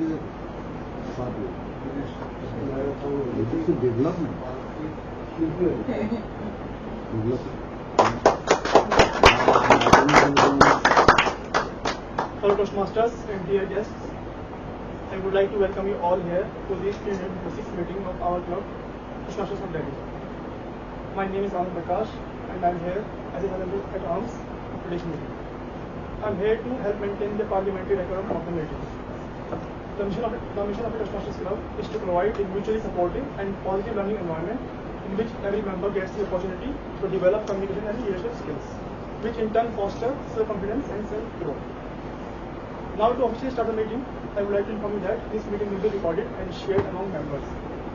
is it? Sadhu. It is a development. Fellow Toastmasters and dear guests, I would like to welcome you all here to this 356th meeting of our club, Toastmasters of Delhi. My name is Anand Prakash and I am here as a volunteer at arms of today's meeting. I am here to help maintain the parliamentary decorum of the meeting. The mission of the Toastmasters Club is to provide a mutually supportive and positive learning environment in which every member gets the opportunity to develop communication and leadership skills, which in turn foster self-confidence and self-growth. Now to officially start the meeting, I would like to inform you that this meeting will be recorded and shared among members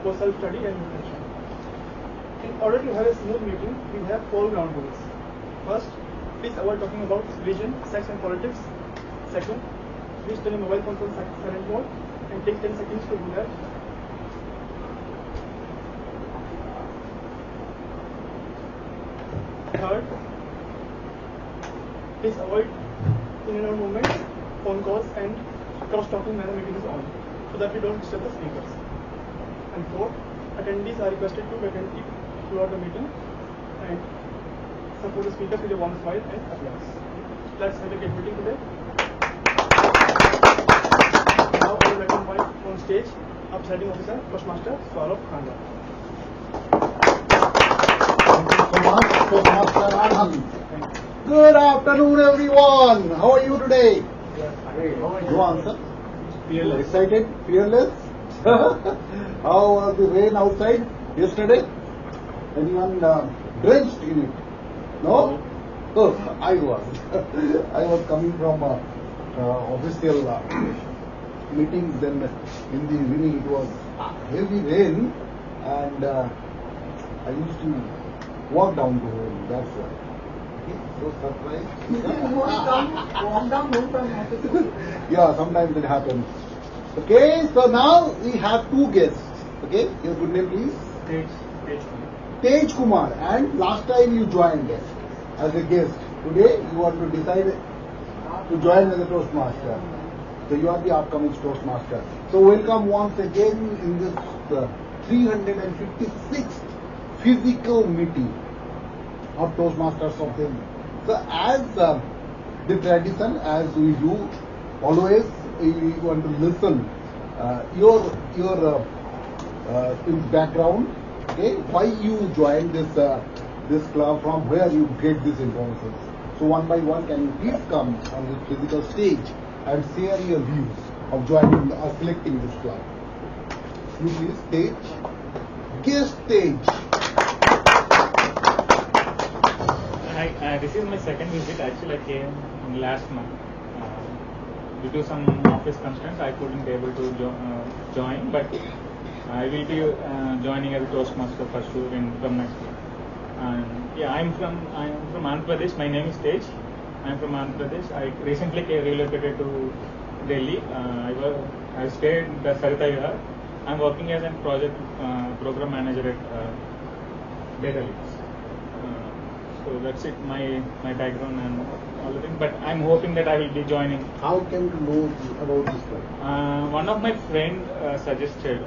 for self-study and reflection. In order to have a smooth meeting, we have 4 ground rules. First, please avoid talking about religion, sex and politics. Second, please turn your mobile phone to silent mode and take 10 seconds to do that. Third, please avoid in and out movements, phone calls and cross-talking when the meeting is on, so that we don't disturb the speakers. And fourth, attendees are requested to be attentive throughout the meeting and support the speakers with a warm smile and applause. Let's have a great meeting today. Now I would like to invite on stage our presiding officer, Toastmaster Swarab Khanda. Good afternoon, everyone. How are you today? Go answer. Fearless. Excited? Fearless? How was the rain outside yesterday? Anyone drenched in it? No? Oh, I was. I was coming from official meetings. Then in the evening it was heavy rain, and I used to walk down to home. That's why. So surprised. Yeah, sometimes it happens. Okay, so now we have 2 guests. Okay, your good name please? Tej Kumar. And last time you joined as a guest. Today you want to decide to join as a Toastmaster. So you are the upcoming Toastmaster. So welcome once again in this 356th physical meeting of Toastmasters of Delhi. So as the tradition, as we do always, we want to listen your background, okay, why you joined this club, from where you get this information. So one by one, can you please come on this physical stage and share your views of joining or selecting this club? You please, stage, guest stage. This is my second visit. Actually, I came last month. Due to some office constraints, I couldn't be able to join, but I will be joining as a Toastmaster for sure from next week. And yeah, I'm from Andhra Pradesh. My name is Tej. I'm from Andhra Pradesh. I recently relocated to Delhi. I stayed in the Sarita Vihar. I'm working as a project program manager at Data Leaks. So that's it, my background and all the things. But I'm hoping that I will be joining. How came to know about this club? One of my friend suggested.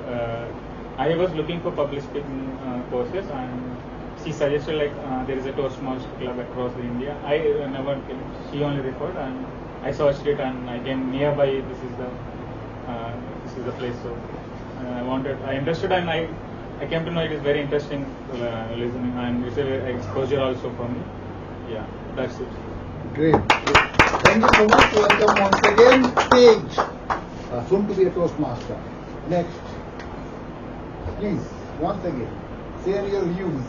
I was looking for public speaking courses, and she suggested there is a Toastmasters club across India. I never came. She only referred, and I searched it, and I came nearby. This is the place. So I interested, and I came to know it is very interesting listening, and it's an exposure also for me. Yeah, that's it. Great. Thank you so much. Welcome once again, Stage. Soon to be a Toastmaster. Next. Please, once again, share your views.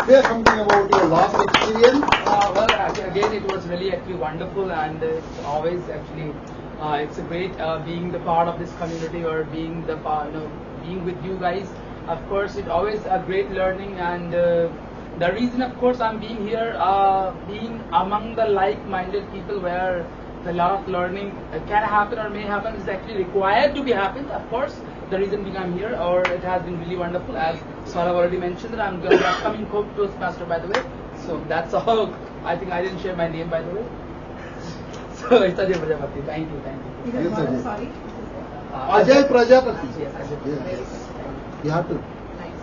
Say something about your last experience. Well, again, it was really actually wonderful, and it's always actually it's a great being the part of this community, or being the part, being with you guys. Of course, it's always a great learning, and the reason, of course, I'm being here, being among the like-minded people, where a lot of learning can happen or may happen, is actually required to be happened. Of course, the reason being I'm here, or it has been really wonderful. As Saurav already mentioned, that I'm going to be upcoming Toastmaster, by the way. So that's all. I think I didn't share my name, by the way. So it's Ajay Prajapati. Thank you. Yes, Ajay. Sorry. Ajay Prajapati. Yes, Ajay Yes. Prajapati. You have to Nice.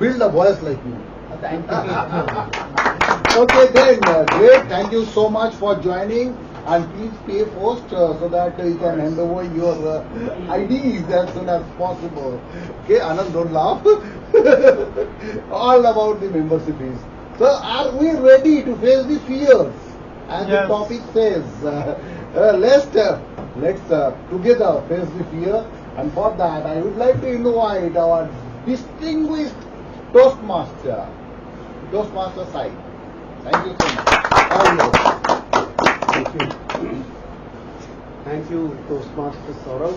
build a voice like me. Thank you. Okay, then, great. Thank you so much for joining. And please pay first so that you can hand over your IDs as soon as possible. Okay, Anand, don't laugh. All about the membership fees. So, are we ready to face the fears? As the Yes. topic says, let's together face the fear. And for that, I would like to invite our distinguished Toastmaster side. Thank you so much. All yours. Thank you. Thank you, Toastmasters Saurav.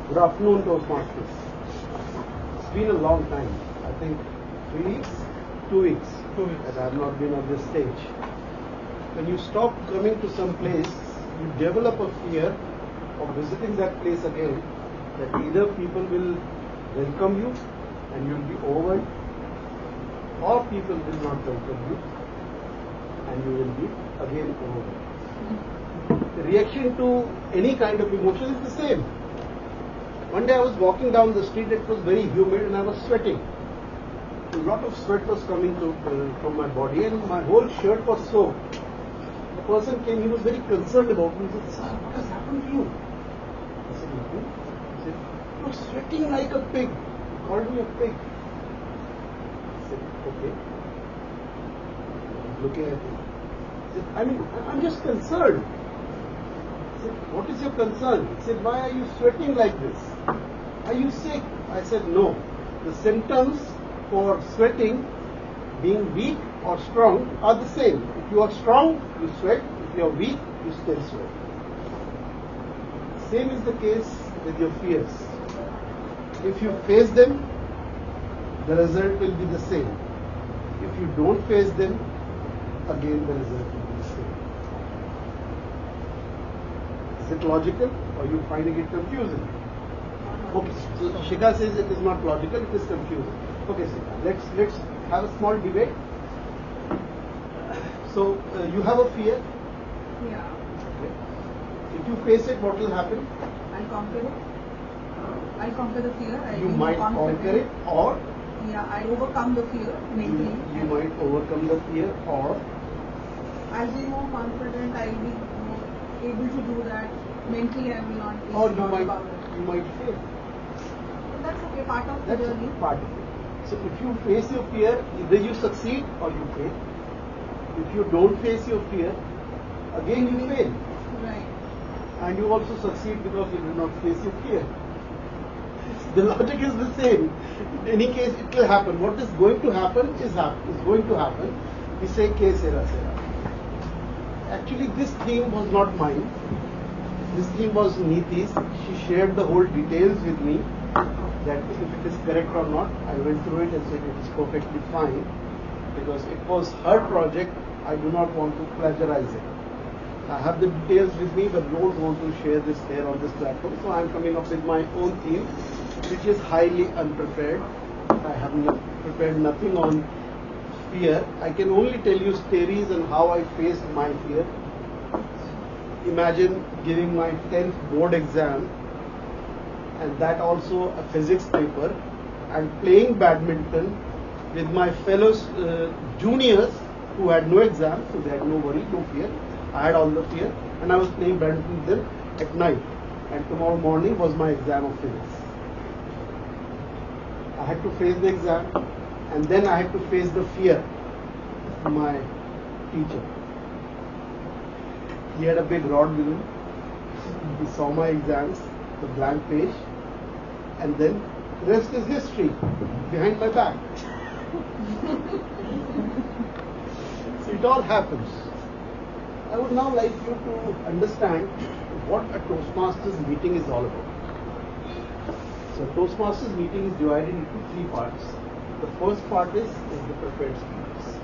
Good afternoon, Toastmasters. It's been a long time. I think 3 weeks? 2 weeks. 2 weeks. That I have not been on this stage. When you stop coming to some place, you develop a fear of visiting that place again, that either people will welcome you and you'll be overwhelmed, or people will not welcome you and you will be again overwhelmed. The reaction to any kind of emotion is the same. One day I was walking down the street, it was very humid and I was sweating. A lot of sweat was coming from my body and my whole shirt was soaked. The person came, he was very concerned about me. He said, "Sir, what has happened to you?" I said, "Nothing." He said, "You're sweating like a pig." He called me a pig. I said, "Okay." I was looking at him. He said, I'm just concerned. I said, "What is your concern?" He said, "Why are you sweating like this? Are you sick?" I said, "No. The symptoms for sweating, being weak or strong, are the same. If you are strong, you sweat. If you are weak, you still sweat." Same is the case with your fears. If you face them, the result will be the same. If you don't face them, again the result will be the same. Is it logical or you finding it confusing? Okay, so Shikha says it is not logical, it is confusing. Okay, Shikha, let's have a small debate. So you have a fear. Yeah. Okay. If you face it, what will happen? I'll conquer it. I'll conquer the fear. I'll You be might more conquer confident. it, or Yeah, I'll overcome the fear mentally. you might overcome the fear, or I'll be more confident. I'll be more able to do that. Mentally, I will not be or you thought might about it. fail. But that's okay. Part of the That's journey. part of it. So if you face your fear, either you succeed or you fail. If you don't face your fear, again you fail. Right. And you also succeed because you do not face your fear. The logic is the same. In any case, it will happen. What is going to happen is going to happen. We say, "Ke sera sera." Actually, this theme was not mine. This theme was Neeti's. She shared the whole details with me, that if it is correct or not. I went through it and said it is perfectly fine, because it was her project. I do not want to plagiarize it. I have the details with me, but don't want to share this here on this platform. So I am coming up with my own theme, which is highly unprepared. I have prepared nothing on fear. I can only tell you stories and how I faced my fear. Imagine giving my 10th board exam, and that also a physics paper, and playing badminton with my fellow juniors who had no exam, so they had no worry, no fear. I had all the fear, and I was playing badminton with them at night, and tomorrow morning was my exam of physics. I had to face the exam, and then I had to face the fear of my teacher. He had a big rod with him. He saw my exams, the blank page, and then the rest is history behind my back. So it all happens. I would now like you to understand what a Toastmasters meeting is all about. So Toastmasters meeting is divided into 3 parts. The first part is the prepared speeches.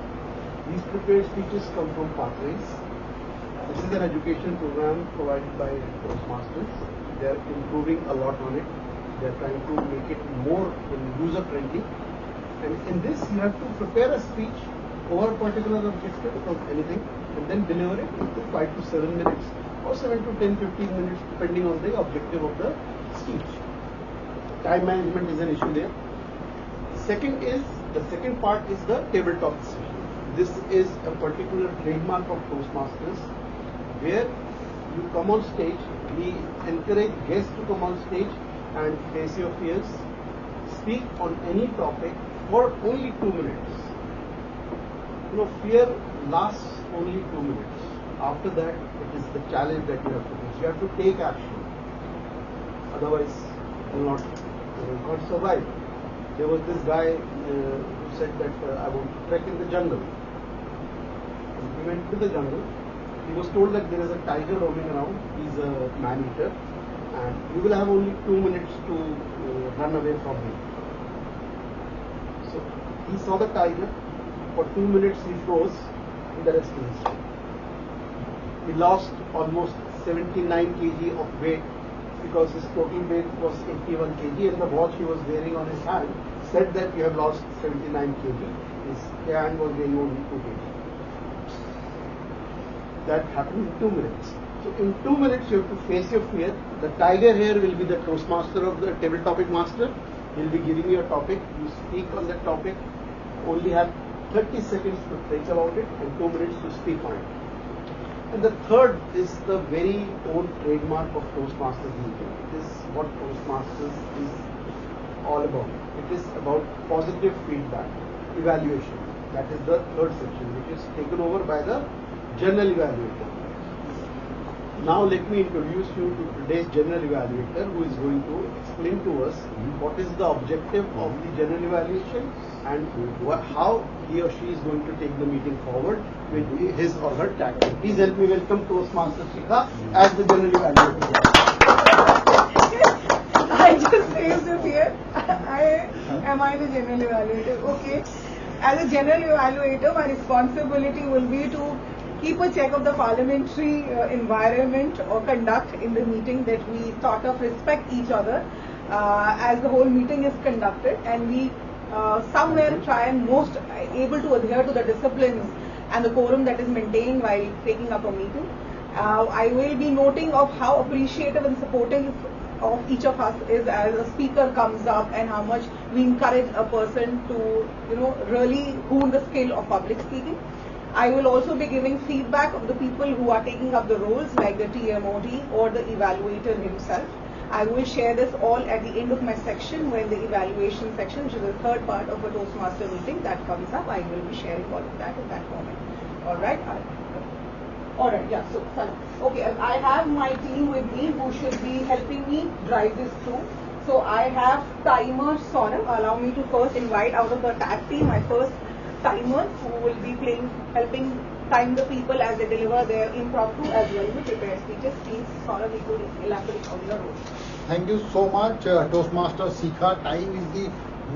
These prepared speeches come from pathways. This is an education program provided by Toastmasters. They are improving a lot on it. They are trying to make it more user-friendly. And in this, you have to prepare a speech over a particular objective of anything, and then deliver it in 5 to 7 minutes or 7 to 10, 15 minutes depending on the objective of the speech. Time management is an issue there. The second part is the tabletop session. This is a particular trademark of Toastmasters where you come on stage, we encourage guests to come on stage and face your fears, speak on any topic for only 2 minutes. Fear lasts only 2 minutes. After that, it is the challenge that you have to face. You have to take action. Otherwise, you will not survive. There was this guy who said that I want to trek in the jungle. And he went to the jungle. He was told that there is a tiger roaming around. He's a man-eater, and you will have only 2 minutes to run away from him. So he saw the tiger. For 2 minutes he froze, and the rest is history. He lost almost 79 kg of weight because his total weight was 81 kg, and the watch he was wearing on his hand said that you have lost 79 kg. His hand was weighing only 2 kg. That happened in 2 minutes. So in 2 minutes you have to face your fear. The tiger here will be the Toastmaster of the table topic master. He will be giving you a topic. You speak on that topic. Only have 30 seconds to think about it and 2 minutes to speak on it. And the third is the very own trademark of Toastmasters meeting. It is what Toastmasters is all about. It is about positive feedback, evaluation. That is the third section, which is taken over by the general evaluator. Now let me introduce you to today's general evaluator, who is going to explain to us what is the objective of the general evaluation and how he or she is going to take the meeting forward with his or her tactic. Please help me welcome Toastmaster Shikha as the general evaluator. I just raised the fear. Am I the general evaluator? Okay. As a general evaluator, my responsibility will be to keep a check of the parliamentary environment or conduct in the meeting, that we sort of respect each other as the whole meeting is conducted, and we somewhere try and most able to adhere to the disciplines and the quorum that is maintained while taking up a meeting. I will be noting of how appreciative and supportive of each of us is as a speaker comes up, and how much we encourage a person to really hone the skill of public speaking. I will also be giving feedback of the people who are taking up the roles, like the TMOD or the evaluator himself. I will share this all at the end of my section, when the evaluation section, which is the third part of a Toastmaster meeting, that comes up. I will be sharing all of that in that format. Alright? Alright, yeah, so, okay, I have my team with me who should be helping me drive this through. So I have timer Sonam. Allow me to first invite out of the tag team my first timer, who will be helping time the people as they deliver their impromptu as well as prepared speeches. Please, Sonam, you could elaborate on your role. Thank you so much, Toastmaster Shikha. Time is the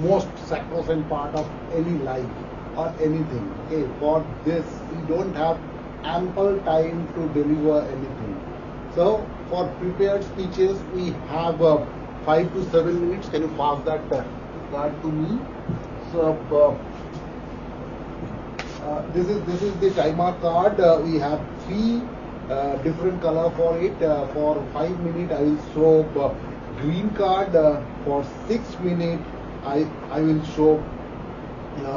most sacrosanct part of any life or anything. Okay, for this we don't have ample time to deliver anything. So for prepared speeches we have 5 to 7 minutes. Can you pass that card to me? So this is the timer card. We have 3 different color for it. For 5 minutes I will show green card. For 6 minutes I will show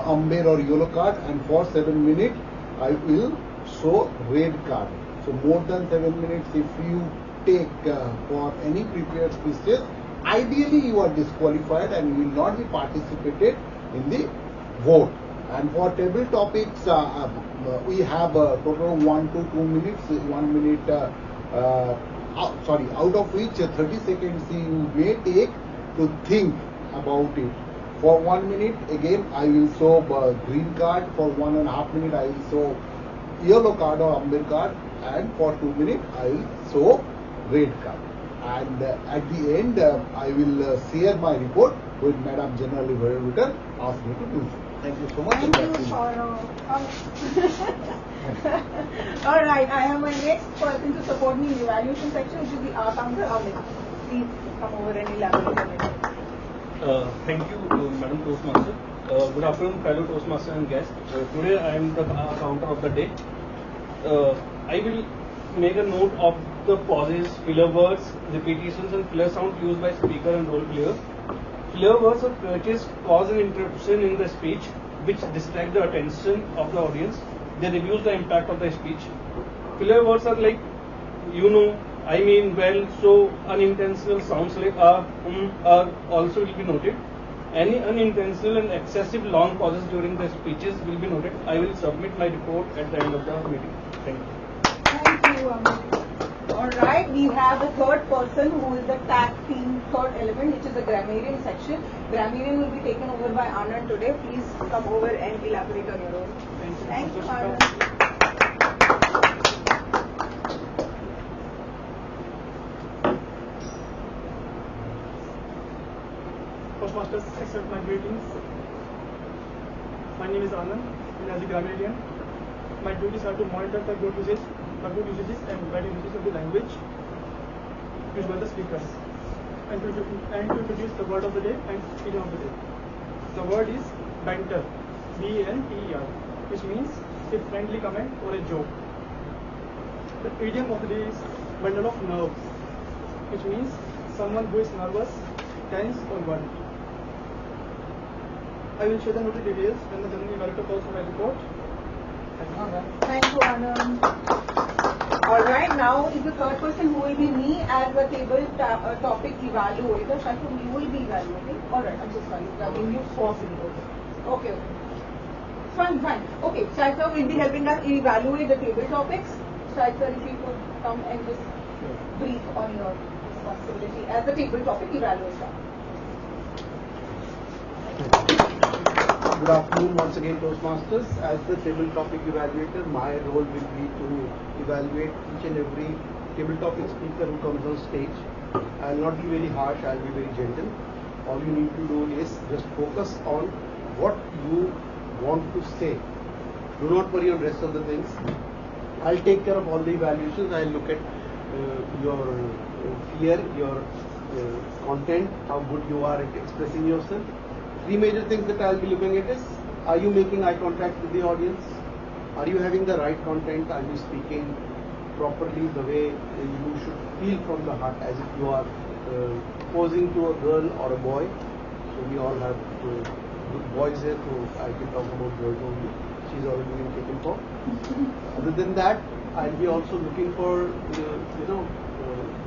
amber or yellow card, and for 7 minutes I will show red card. So more than 7 minutes if you take for any prepared speeches, ideally you are disqualified and you will not be participated in the vote. And for table topics, we have a total 1 to 2 minutes, 1 minute, out of which 30 seconds you may take to think about it. For 1 minute, again, I will show green card. For 1.5 minutes, I will show yellow card or amber card. And for 2 minutes, I will show red card. And at the end, I will share my report with Madam General Evaluator, asked me to do so. Thank you so much. Thank you, Sonam. Alright, I have my next person to support me in the evaluation section, which is the art uncle, Amit. Please come over and elaborate on it. Thank you, Madam Toastmaster. Good afternoon, fellow Toastmaster and guests. Today I am the counter of the day. I will make a note of the pauses, filler words, repetitions and filler sounds used by speaker and role players. Filler words or purchase cause an interruption in the speech which distract the attention of the audience. They reduce the impact of the speech. Filler words are like, you know, I mean, well, so, unintentional sounds like also will be noted. Any unintentional and excessive long pauses during the speeches will be noted. I will submit my report at the end of the meeting. Thank you. Thank you, Amit. All right, we have the third person who is the tag team third element, which is the grammarian section. Grammarian will be taken over by Anand today. Please come over and elaborate on your role. Thank you, Anand. Toastmasters, accept my greetings. My name is Anand, and as a grammarian, my duties are to monitor the good usages and bad usages of the language used by the speakers, and to introduce the word of the day and idiom of the day. The word is banter, B-A-N-T-E-R, which means a friendly comment or a joke. The idiom of the day is bundle of nerves, which means someone who is nervous, tense or worried. I will share the noted details when the general evaluator calls for my report. Thank you, Anand. Alright, now is the third person who will be me as the table topic evaluator. Shaikh, you will be evaluating. Alright, I'm so sorry. I'm giving you four fingers. Okay. Fine. Okay, Shaikh will be helping us evaluate the table topics. Shaikh, if you could come and just brief on your responsibility as the table topic evaluator. Good afternoon once again, Toastmasters. As the table topic evaluator, my role will be to evaluate each and every table topic speaker who comes on stage. I will not be very harsh, I will be very gentle. All you need to do is just focus on what you want to say. Do not worry on the rest of the things. I'll take care of all the evaluations. I'll look at your fear, your content, how good you are at expressing yourself. Three major things that I'll be looking at is, are you making eye contact with the audience? Are you having the right content? Are you speaking properly the way you should feel from the heart, as if you are posing to a girl or a boy? So we all have good boys here, so I can talk about girls only. She's already been taken for. Other than that, I'll be also looking for,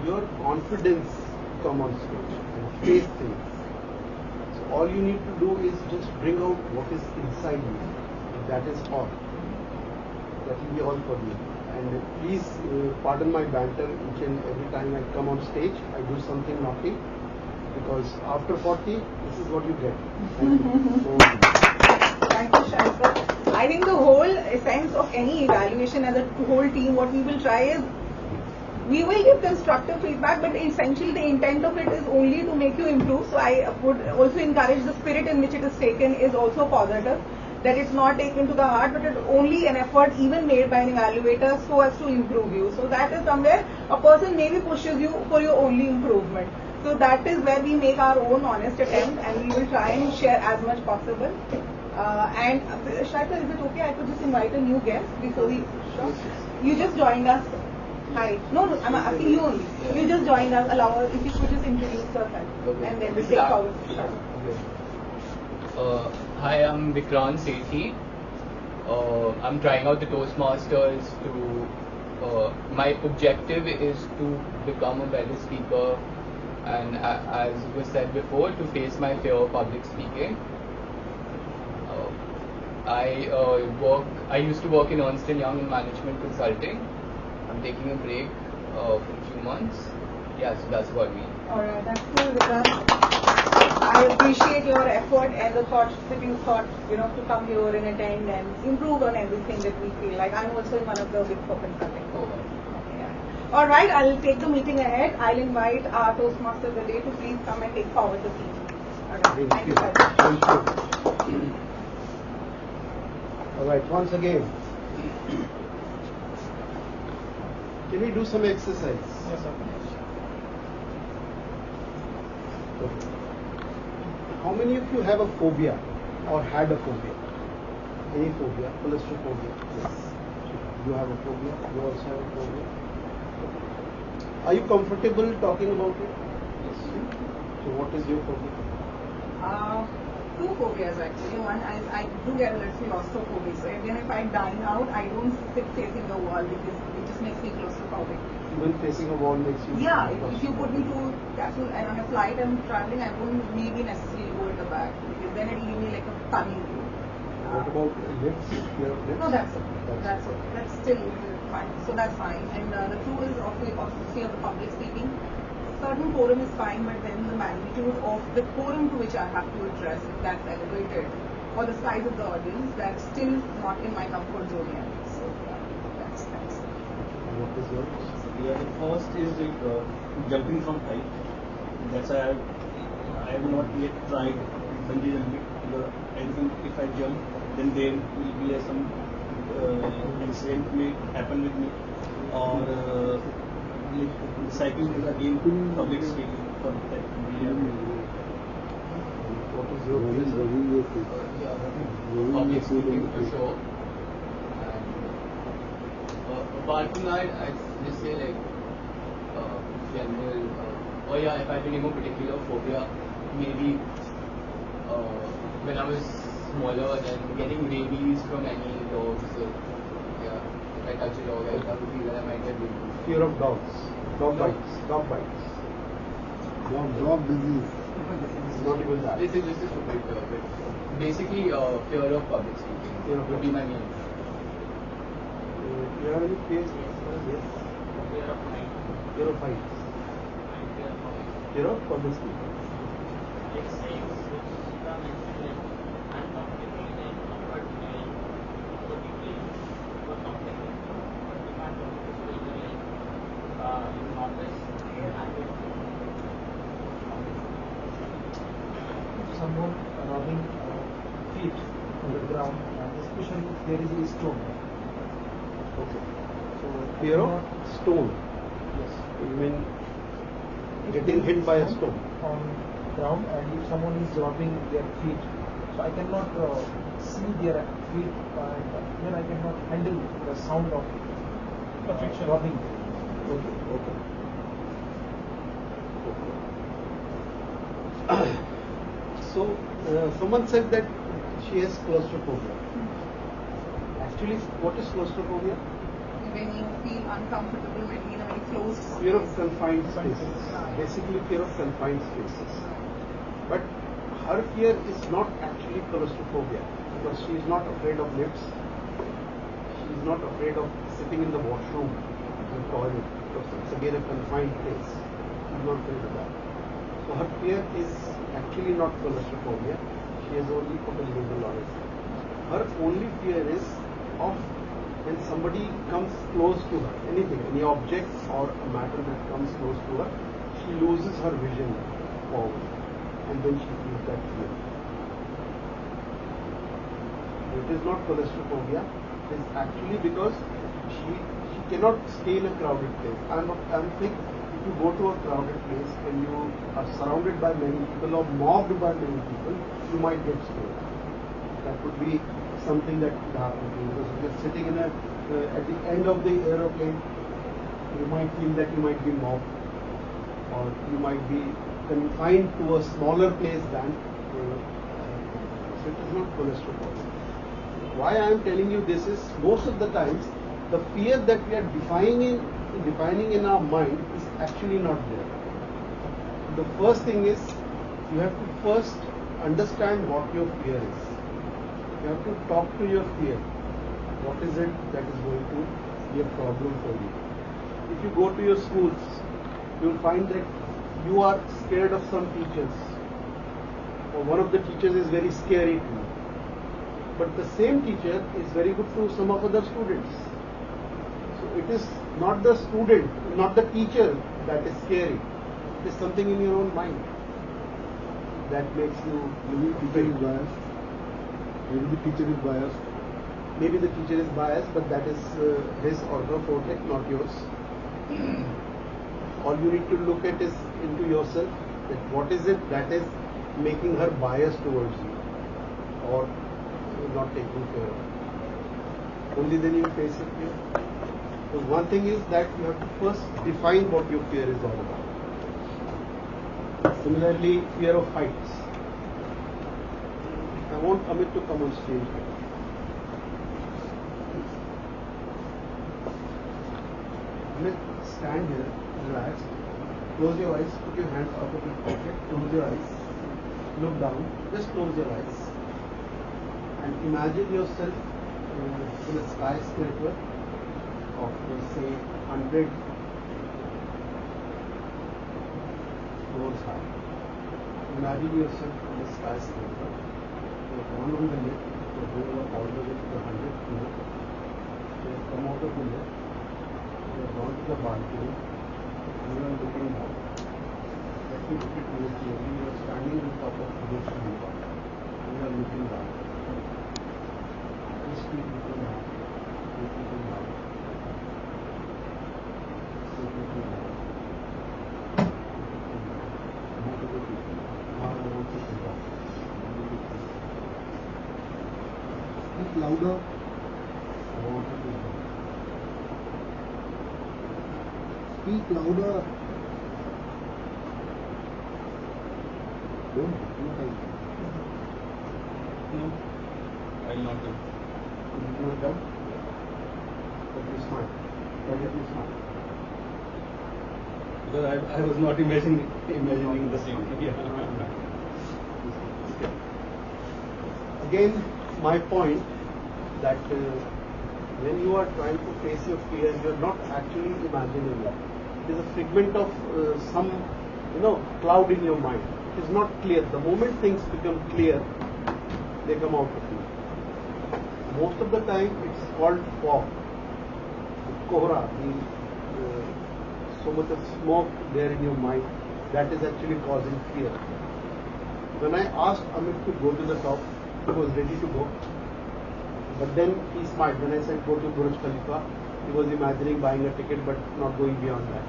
your confidence to come on stage and face things. All you need to do is just bring out what is inside you. That is all. That will be all for me. And please pardon my banter each and every time I come on stage. I do something naughty, because after 40, this is what you get. Thank you. Thank you, Shaikh. I think the whole essence of any evaluation as a whole team, what we will try is, we will give constructive feedback, but essentially the intent of it is only to make you improve. So I would also encourage the spirit in which it is taken is also positive, that it's not taken to the heart, but it's only an effort even made by an evaluator so as to improve you. So that is somewhere a person maybe pushes you for your only improvement. So that is where we make our own honest attempt, and we will try and share as much possible. And Shaikh, is it okay? I could just invite a new guest before we. You just joined us. Hi. No, I'm asking you only. You just joined us. Allow us, if you could just introduce yourself, and then we'll take forward. Hi, I'm Vikrant Sethi. I'm trying out the Toastmasters to. My objective is to become a better speaker, and as was said before, to face my fear of public speaking. I used to work in Ernst & Young in management consulting. I'm taking a break for a few months. Yeah, so that's about me. Alright, that's cool, Vikrant. I appreciate your effort and the thoughts that you thought, to come here and attend and improve on everything that we feel like. I'm also in one of the Big Four consulting. Yeah. Alright, I'll take the meeting ahead. I'll invite our Toastmaster of the day to please come and take forward the theme. Alright, thank you, sir. Thank you. Alright, once again. Can we do some exercise? Yes, sir. Okay. How many of you have a phobia or had a phobia? Any phobia? Claustrophobia? Yes. You have a phobia? You also have a phobia? Are you comfortable talking about it? Yes. So what is your phobia? Two phobias actually. One, I do get a little claustrophobic. So even if I dine out, I don't sit facing the wall because it just makes me claustrophobic. Even facing a wall makes you. Yeah, if you put me to capsule and on a flight I'm traveling, I wouldn't maybe necessarily go in the back because then it'll give me like a funny view. What about lips? Fear of lips? No, that's okay. That's okay. That's still fine. So that's fine. And the two is obviously of the public speaking. Certain quorum is fine, but then the magnitude of the quorum to which I have to address, if that's elevated, or the size of the audience, that's still not in my comfort zone yet. So that's. What is yours? Yeah, the first is jumping from height. That's why I have not yet tried bungee jumping. Because I think if I jump, then there will be some incident may happen with me, or cycling is again public speaking for that. What is your Public speaking for sure. And apart from that, I just say like general. Or yeah, if I have any more particular phobia, maybe when I was smaller, then getting rabies from any dogs. Yeah, if I touch a dog, I would feel that I might get rabies. Fear of dogs. Dog bites. Dog bites. Dog disease. Not even that. This is stupid, but basically fear of public speaking. Fear of would be my main. Do you have any fears? Yes. Fear of height. Fear of heights. Fear of public speaking. Like saying which are mentioned like I'm comfortable in it, but for people who are comfortable, but if I'm talking to stranger like in office, someone rubbing feet on the ground, especially if there is a stone. Okay. So fear of stone. Yes. You mean getting hit by a stone? On ground, and if someone is rubbing their feet, so I cannot see their feet, and then I cannot handle the sound of rubbing. Okay. So someone said that she has claustrophobia. Actually, what is claustrophobia? When you feel uncomfortable, when you're in a very closed space. Fear of confined spaces. Basically, fear of confined spaces. But her fear is not actually claustrophobia because she is not afraid of lifts. She is not afraid of sitting in the washroom and toilet because it's again a confined place. She is not afraid of that. So her fear is actually not claustrophobia. She has only put a label on it. Her only fear is of when somebody comes close to her, anything, any object or a matter that comes close to her, she loses her vision forward, and then she feels that fear. It is not claustrophobia. It is actually because she cannot stay in a crowded place. I'm thinking if you go to a crowded place and you are surrounded by many people or mobbed by many people, you might get scared. That would be something that could happen to you because if you're sitting in at the end of the aeroplane, you might feel that you might be mobbed or you might be confined to a smaller place than so it is not claustrophobia. Why I am telling you this is most of the times the fear that we are defining in our mind is actually not there. The first thing is you have to first understand what your fear is. You have to talk to your fear. What is it that is going to be a problem for you? If you go to your schools, you will find that you are scared of some teachers, or one of the teachers is very scary to you. But the same teacher is very good to some of other students. So it is not the student, not the teacher that is scary. It is something in your own mind that makes you. Maybe the teacher is biased. Maybe the teacher is biased. Maybe the teacher is biased, but that is his or her forte, not yours. All you need to look at is into yourself, that what is it that is making her biased towards you or not taking care of it. Only then you face it here. So one thing is that you have to first define what your fear is all about. Similarly, fear of heights. I want Amit to come on stage. Amit, stand here, relax, close your eyes, put your hands out of your pocket, close your eyes, look down, just close your eyes and imagine yourself in a skyscraper of say 100 floors high. Imagine yourself in a skyscraper. You've gone on the lift, you're going up all the way to the 100th floor. You've come out of the lift, you've gone to the balcony, and you are looking down. Let me put it more clearly. You are standing on top of the roof and you are looking down. Just keep looking down. Keep looking down. Keep looking down. Now to the people. Now I want to see that. Speak louder. I want to see that. Speak louder. Don't hypnotize. No, I'll not do. You know that? But you smile. Why did you smile? Because I was not imagining the same thing. Yeah. Okay. Again, my point that when you are trying to face your fear, you are not actually imagining it. It is a figment of some, cloud in your mind. It is not clear. The moment things become clear, they come out of you. Most of the time, it's called fog. Kohra, so much of smoke there in your mind, that is actually causing fear. When I asked Amit to go to the top, he was ready to go. But then he smiled. When I said go to Burj Khalifa, he was imagining buying a ticket but not going beyond that.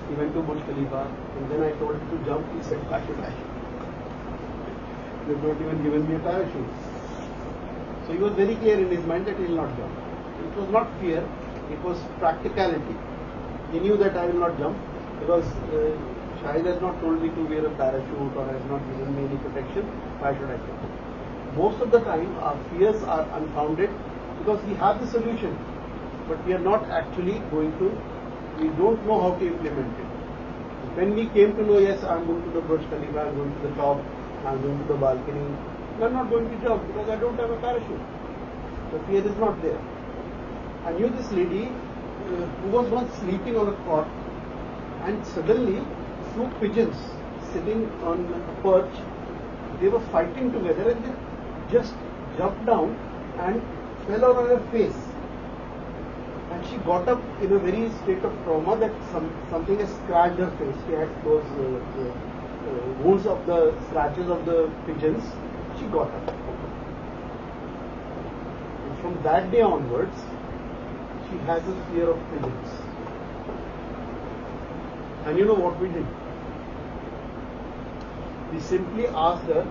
He went to Burj Khalifa, and then I told him to jump. He said, why should I? You've not even given me a parachute. So he was very clear in his mind that he will not jump. It was not fear, it was practicality. He knew that I will not jump because Shahid has not told me to wear a parachute or has not given me any protection. Why should I jump? Most of the time our fears are unfounded because we have the solution, but we are not actually we don't know how to implement it. When we came to know, yes, I am going to the Burj Khalifa, I am going to the top, I am going to the balcony, I am not going to jump because I don't have a parachute. The fear is not there. I knew this lady who was once sleeping on a cot, and suddenly two pigeons sitting on a perch, they were fighting together and they just jumped down and fell on her face. And she got up in a very state of trauma that something has scratched her face. She had those wounds of the scratches of the pigeons. She got up. And from that day onwards, she has a fear of pigeons. And you know what we did? We simply asked her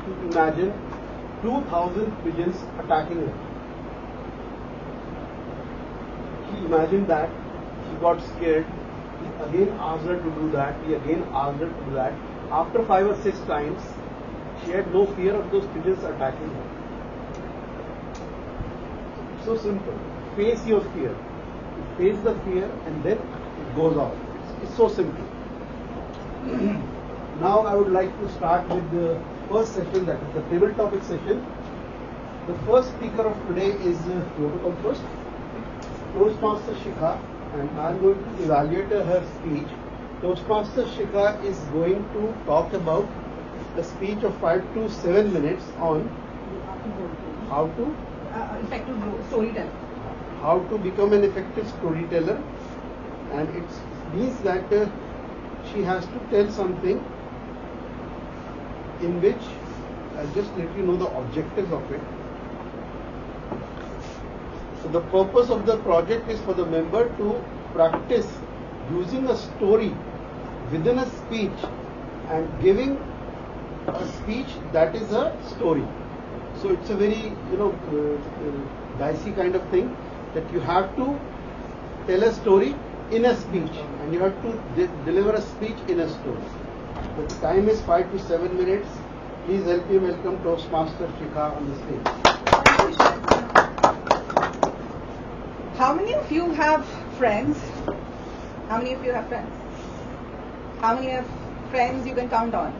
to imagine 2,000 pigeons attacking her. She imagined that, she got scared, we again asked her to do that, we again asked her to do that. After 5 or 6 times, she had no fear of those pigeons attacking her. It's so simple. Face your fear. You face the fear and then it goes off. It's so simple. Now I would like to start with the first session, that is the table topic session. The first speaker of today is, you want to come first? Toastmaster Shikha, and I am going to evaluate her speech. Toastmaster Shikha is going to talk about a speech of 5 to 7 minutes on how to Effective storytelling. how to become an effective storyteller, and it means that she has to tell something in which I'll just let you know the objectives of it. So the purpose of the project is for the member to practice using a story within a speech and giving a speech that is a story. So it's a very dicey kind of thing, that you have to tell a story in a speech, and you have to deliver a speech in a story. The time is 5 to 7 minutes. Please help me welcome Toastmaster Shikha on the stage. How many of you have friends? How many of you have friends? How many have friends you can count on?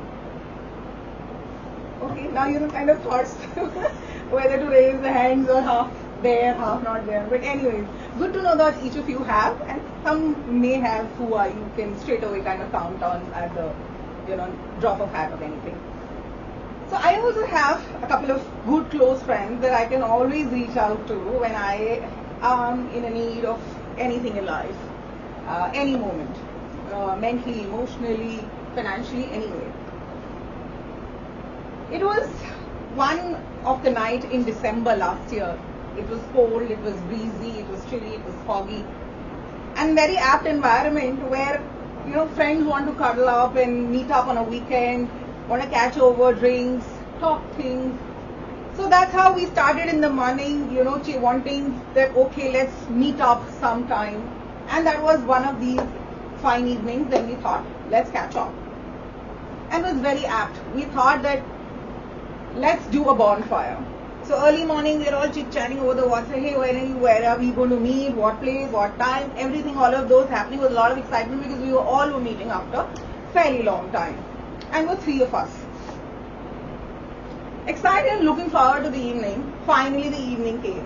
Okay, now you're kind of forced whether to raise the hands or half there, half not there. But anyways, good to know that each of you have, and some may have who are you can straight away kind of count on at the drop of hat of anything. So I also have a couple of good close friends that I can always reach out to when I am in a need of anything in life, any moment, mentally, emotionally, financially, anyway. It was one of the night in December last year. It was cold, it was breezy, it was chilly, it was foggy, and very apt environment where friends want to cuddle up and meet up on a weekend, want to catch over drinks, talk things. So that's how we started in the morning, wanting that okay, let's meet up sometime, and that was one of these fine evenings. Then we thought, let's catch up, and it was very apt. We thought that let's do a bonfire. So early morning, we're all chit-chatting over the WhatsApp. Hey, where are we going to meet? What place? What time? Everything, all of those happening with a lot of excitement because we were meeting after a fairly long time. And were 3 of us. Excited and looking forward to the evening. Finally, the evening came.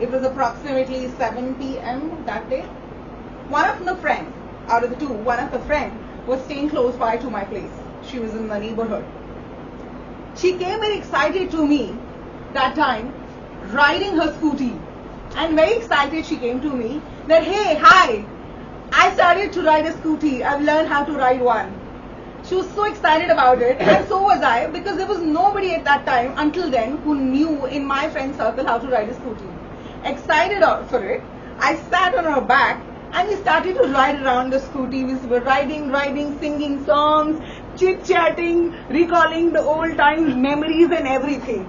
It was approximately 7 p.m. that day. One of the friends, out of the two, one of the friends was staying close by to my place. She was in the neighborhood. She came very excited to me that time, riding her scooty, and very excited she came to me that, hey, hi, I started to ride a scooty, I've learned how to ride one. She was so excited about it, and so was I, because there was nobody at that time until then who knew in my friend circle how to ride a scooty. Excited for it, I sat on her back and we started to ride around the scooty. We were riding, singing songs, chit-chatting, recalling the old times, memories and everything.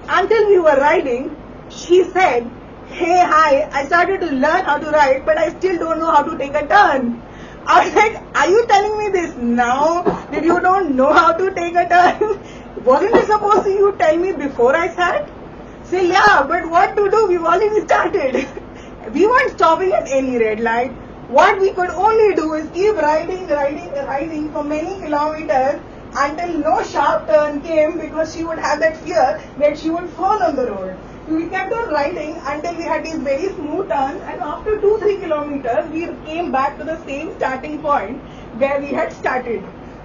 Until we were riding, she said, hey, hi, I started to learn how to ride, but I still don't know how to take a turn. I was like, are you telling me this now that you don't know how to take a turn? Wasn't it supposed to you tell me before I sat? Say, yeah, but what to do? We've already started. We weren't stopping at any red light. What we could only do is keep riding for many kilometers until no sharp turn came, because she would have that fear that she would fall on the road. So we kept on riding until we had these very smooth turns, and after 2-3 kilometers we came back to the same starting point where we had started.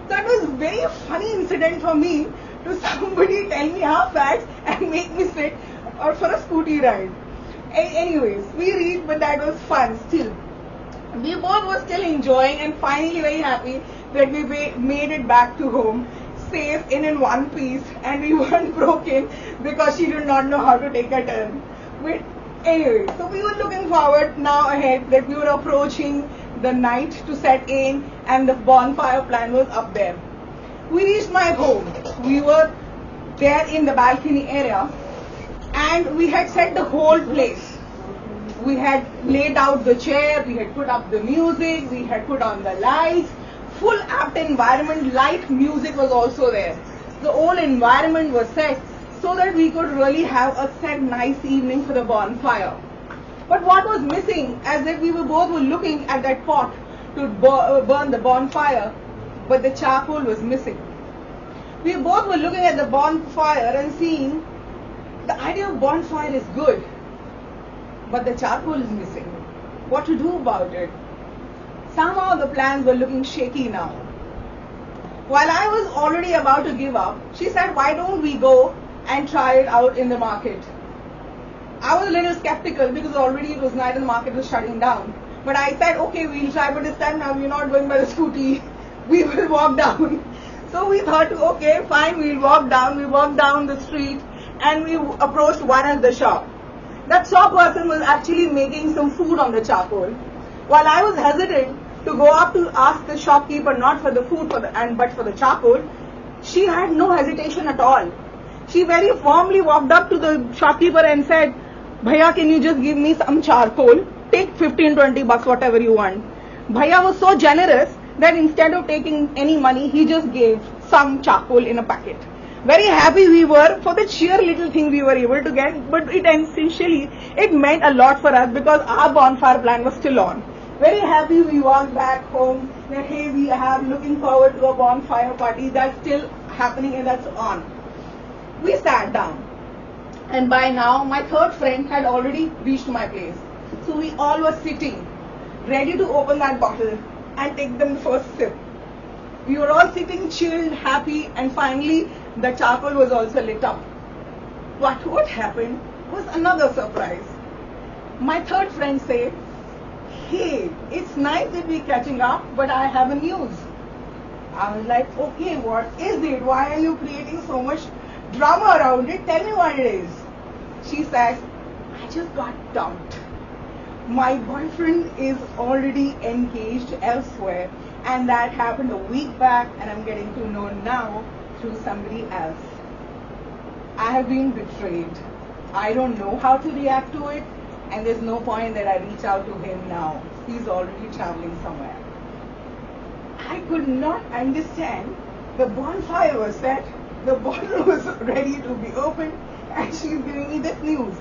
So it was a very funny incident for me to somebody tell me half facts and make me sit or for a scooty ride. Anyways, we reached, but that was fun still. We both were still enjoying and finally very happy that we made it back to home safe in one piece, and we weren't broken because she did not know how to take a turn. But anyway, so we were looking forward now ahead that we were approaching the night to set in, and the bonfire plan was up there. We reached my home. We were there in the balcony area, and we had set the whole place. We had laid out the chair, we had put up the music, we had put on the lights, full apt environment, light music was also there. The whole environment was set so that we could really have a set nice evening for the bonfire. But what was missing, as that we both were looking at that pot to burn the bonfire, but the charcoal was missing. We both were looking at the bonfire and seeing the idea of bonfire is good, but the charcoal is missing. What to do about it? Somehow the plans were looking shaky now. While I was already about to give up, she said, why don't we go and try it out in the market? I was a little skeptical because already it was night and the market was shutting down. But I said, okay, we'll try, but this time now we're not going by the scooty. We will walk down. So we thought, okay, fine, we'll walk down. We walked down the street and we approached one of the shop. That shop person was actually making some food on the charcoal. While I was hesitant to go up to ask the shopkeeper not for the food but for the charcoal, she had no hesitation at all. She very firmly walked up to the shopkeeper and said, Bhaiya, can you just give me some charcoal? take 15-20 bucks, whatever you want. Bhaiya was so generous that instead of taking any money, he just gave some charcoal in a packet. Very happy we were for the sheer little thing we were able to get, but it essentially, it meant a lot for us because our bonfire plan was still on. Very happy we walked back home that hey, we have looking forward to a bonfire party that's still happening and that's on. We sat down, and by now my third friend had already reached my place. So we all were sitting, ready to open that bottle and take them the first sip. We were all sitting chilled, happy, and finally the charcoal was also lit up. But what happened was another surprise. My third friend said, hey, it's nice that we're catching up, but I have a news. I was like, okay, what is it? Why are you creating so much drama around it? Tell me what it is. She says, I just got dumped. My boyfriend is already engaged elsewhere, and that happened a week back, and I'm getting to know now through somebody else. I have been betrayed. I don't know how to react to it, and there's no point that I reach out to him now. He's already traveling somewhere. I could not understand. The bonfire was set, the bottle was ready to be opened, and she's giving me this news.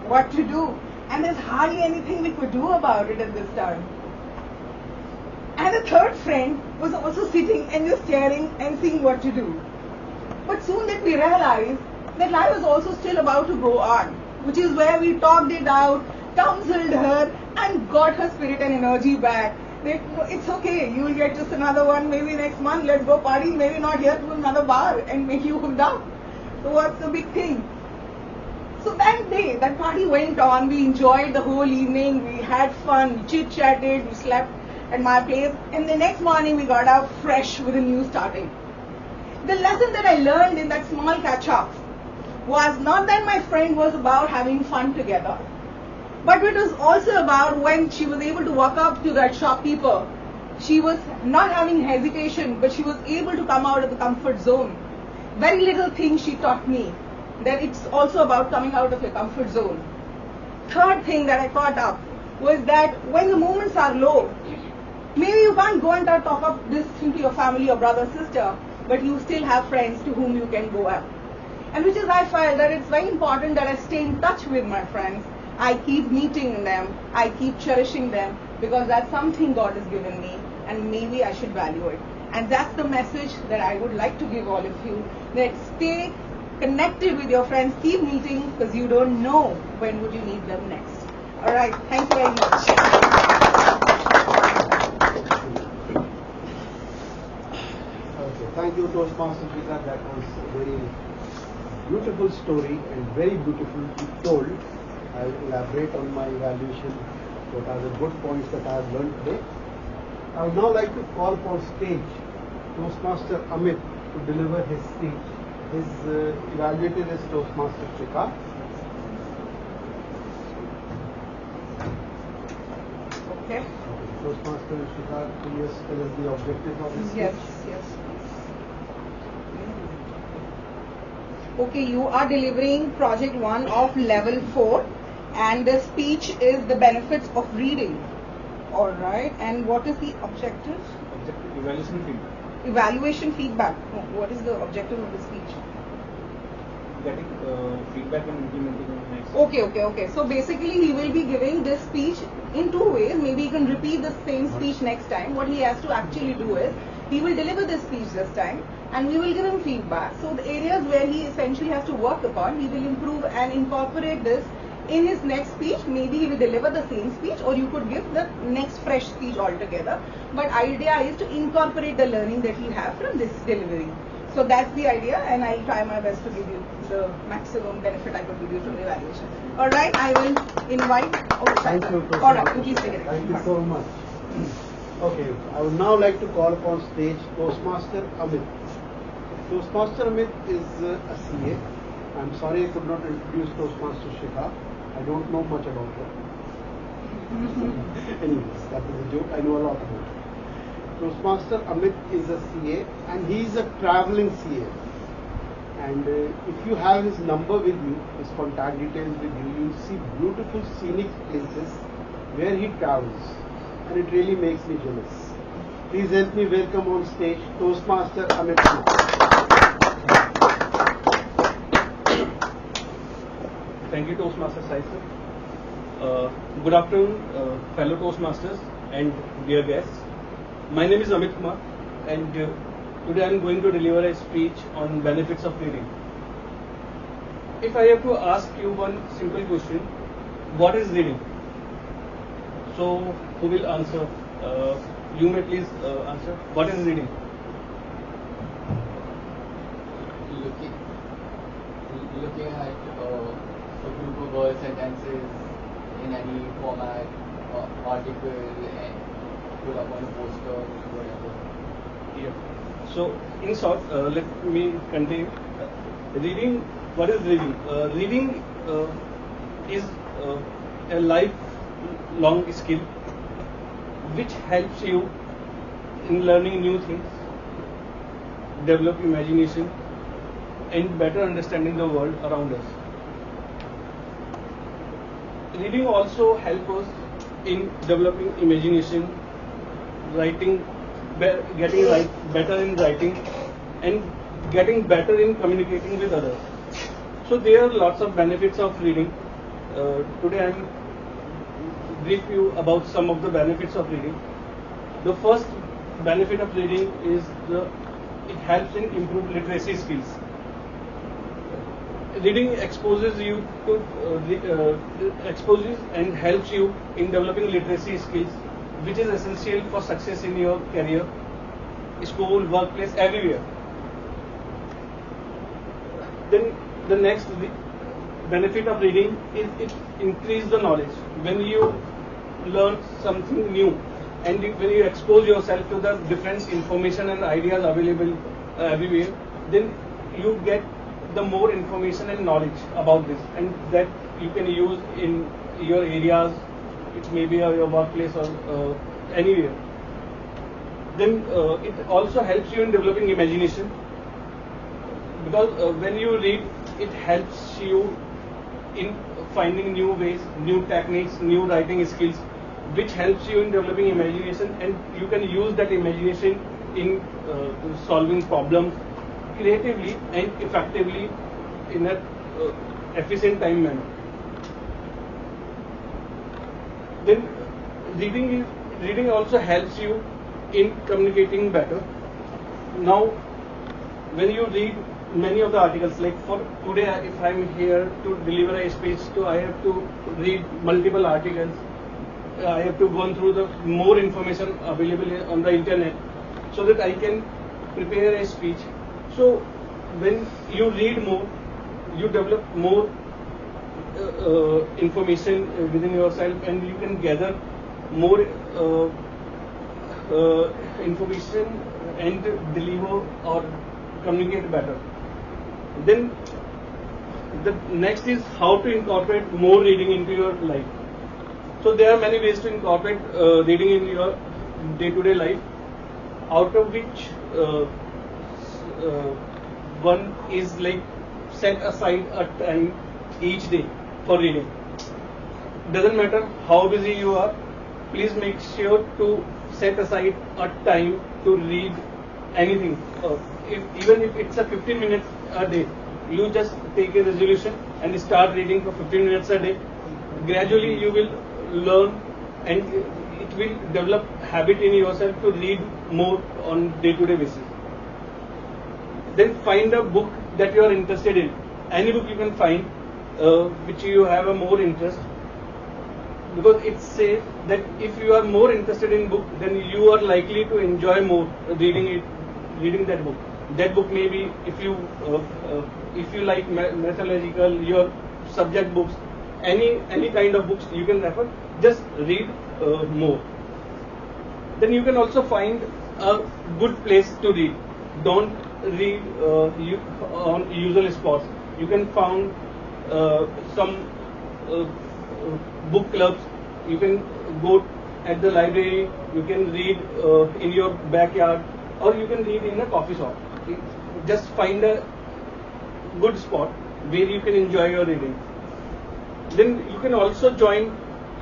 What to do? And there's hardly anything we could do about it at this time. And the third friend was also sitting and just staring and seeing what to do. But soon did we realize that life was also still about to go on, which is where we talked it out, counseled her, and got her spirit and energy back. That it's okay, you will get just another one, maybe next month, let's go party, maybe not here to another bar and make you hooked up. So what's the big thing? So that day, that party went on, we enjoyed the whole evening, we had fun, we chit-chatted, we slept at my place, and the next morning we got up fresh with a new starting. The lesson that I learned in that small catch-up was not that my friend was about having fun together, but it was also about when she was able to walk up to that shopkeeper, she was not having hesitation, but she was able to come out of the comfort zone. Very little thing she taught me, that it's also about coming out of your comfort zone. Third thing that I caught up was that when the moments are low, maybe you can't go and talk up this thing to your family or brother, sister, but you still have friends to whom you can go up. And which is I felt that it's very important that I stay in touch with my friends. I keep meeting them, I keep cherishing them, because that's something God has given me, and maybe I should value it. And that's the message that I would like to give all of you, that stay connected with your friends, keep meeting, because you don't know when would you need them next. All right, thank you very much. Okay, thank you, Toastmasters Shikha. That was a very beautiful story and very beautifully told. I will elaborate on my evaluation, what are the good points that I have learned today. I would now like to call for stage Toastmaster Amit to deliver his speech. His evaluator is Toastmaster Shikha. Okay. Toastmaster Shikha, can you just tell us the objective of this Yes, speech? yes. Okay, you are delivering project 1 of level 4, and the speech is the benefits of reading. All right, and what is the objective? Objective evaluation feedback. Evaluation feedback. Oh, what is the objective of the speech? Getting feedback and implementing it next. Okay. So basically he will be giving this speech in 2 ways. Maybe he can repeat the same speech next time. What he has to actually do is, he will deliver this speech this time and we will give him feedback. So the areas where he essentially has to work upon, he will improve and incorporate this in his next speech. Maybe he will deliver the same speech, or you could give the next fresh speech altogether. But idea is to incorporate the learning that he have from this delivery. So that's the idea, and I'll try my best to give you the maximum benefit I could give you from the evaluation. All right, I will invite. Thank you. All right, please take it. Thank you so much. Okay, I would now like to call upon stage Toastmaster Amit. Toastmaster Amit is a CA. I'm sorry I could not introduce Toastmaster Shikha. I don't know much about her. Anyways, that is a joke. I know a lot about her. Toastmaster Amit is a CA, and he is a traveling CA. And if you have his number with you, his contact details with you, you'll see beautiful scenic places where he travels, and it really makes me jealous. Please help me welcome on stage Toastmaster Amit. Thank you, Toastmaster Sai sir. Good afternoon, fellow Toastmasters and dear guests. My name is Amit Kumar, and today I am going to deliver a speech on benefits of reading. If I have to ask you one simple question, what is reading? So, who will answer? You may please answer. What is reading? Looking at a group of word sentences in any format, article, and put up on a poster, whatever. Yeah. So, in short, let me continue. Reading. What is reading? Reading is a lifelong skill which helps you in learning new things, develop imagination, and better understanding the world around us. Reading also helps us in developing imagination, writing, getting better in writing, and getting better in communicating with others. So there are lots of benefits of reading. Today I am brief you about some of the benefits of reading. The first benefit of reading is it helps in improve literacy skills. Reading exposes you to exposes and helps you in developing literacy skills, which is essential for success in your career, school, workplace, everywhere. Then the next benefit of reading is it increases the knowledge. When you learn something new and when you expose yourself to the different information and ideas available everywhere, then you get the more information and knowledge about this, and that you can use in your areas. It may be your workplace or anywhere. Then it also helps you in developing imagination, because when you read, it helps you in finding new ways, new techniques, new writing skills, which helps you in developing imagination, and you can use that imagination in solving problems creatively and effectively in an efficient time manner. Then reading also helps you in communicating better. Now, when you read many of the articles, like for today, if I am here to deliver a speech, I have to read multiple articles. I have to go through the more information available on the internet so that I can prepare a speech. So when you read more, you develop more information within yourself, and you can gather more information and deliver or communicate better. Then the next is how to incorporate more reading into your life. So there are many ways to incorporate reading in your day-to-day life, out of which one is like set aside a time each day for reading. Doesn't matter how busy you are, please make sure to set aside a time to read anything. Even if it's a 15 minutes a day, you just take a resolution and start reading for 15 minutes a day. Gradually you will learn, and it will develop habit in yourself to read more on day-to-day basis. Then find a book that you are interested in. Any book you can find which you have a more interest, because it says that if you are more interested in book, then you are likely to enjoy more reading that book. That book may be, if you like methodological, your subject books, any kind of books you can refer. Just read more. Then you can also find a good place to read. Don't read on usual spots. You can find some book clubs. You can go at the library. You can read in your backyard, or you can read in a coffee shop. Just find a good spot where you can enjoy your reading. Then you can also join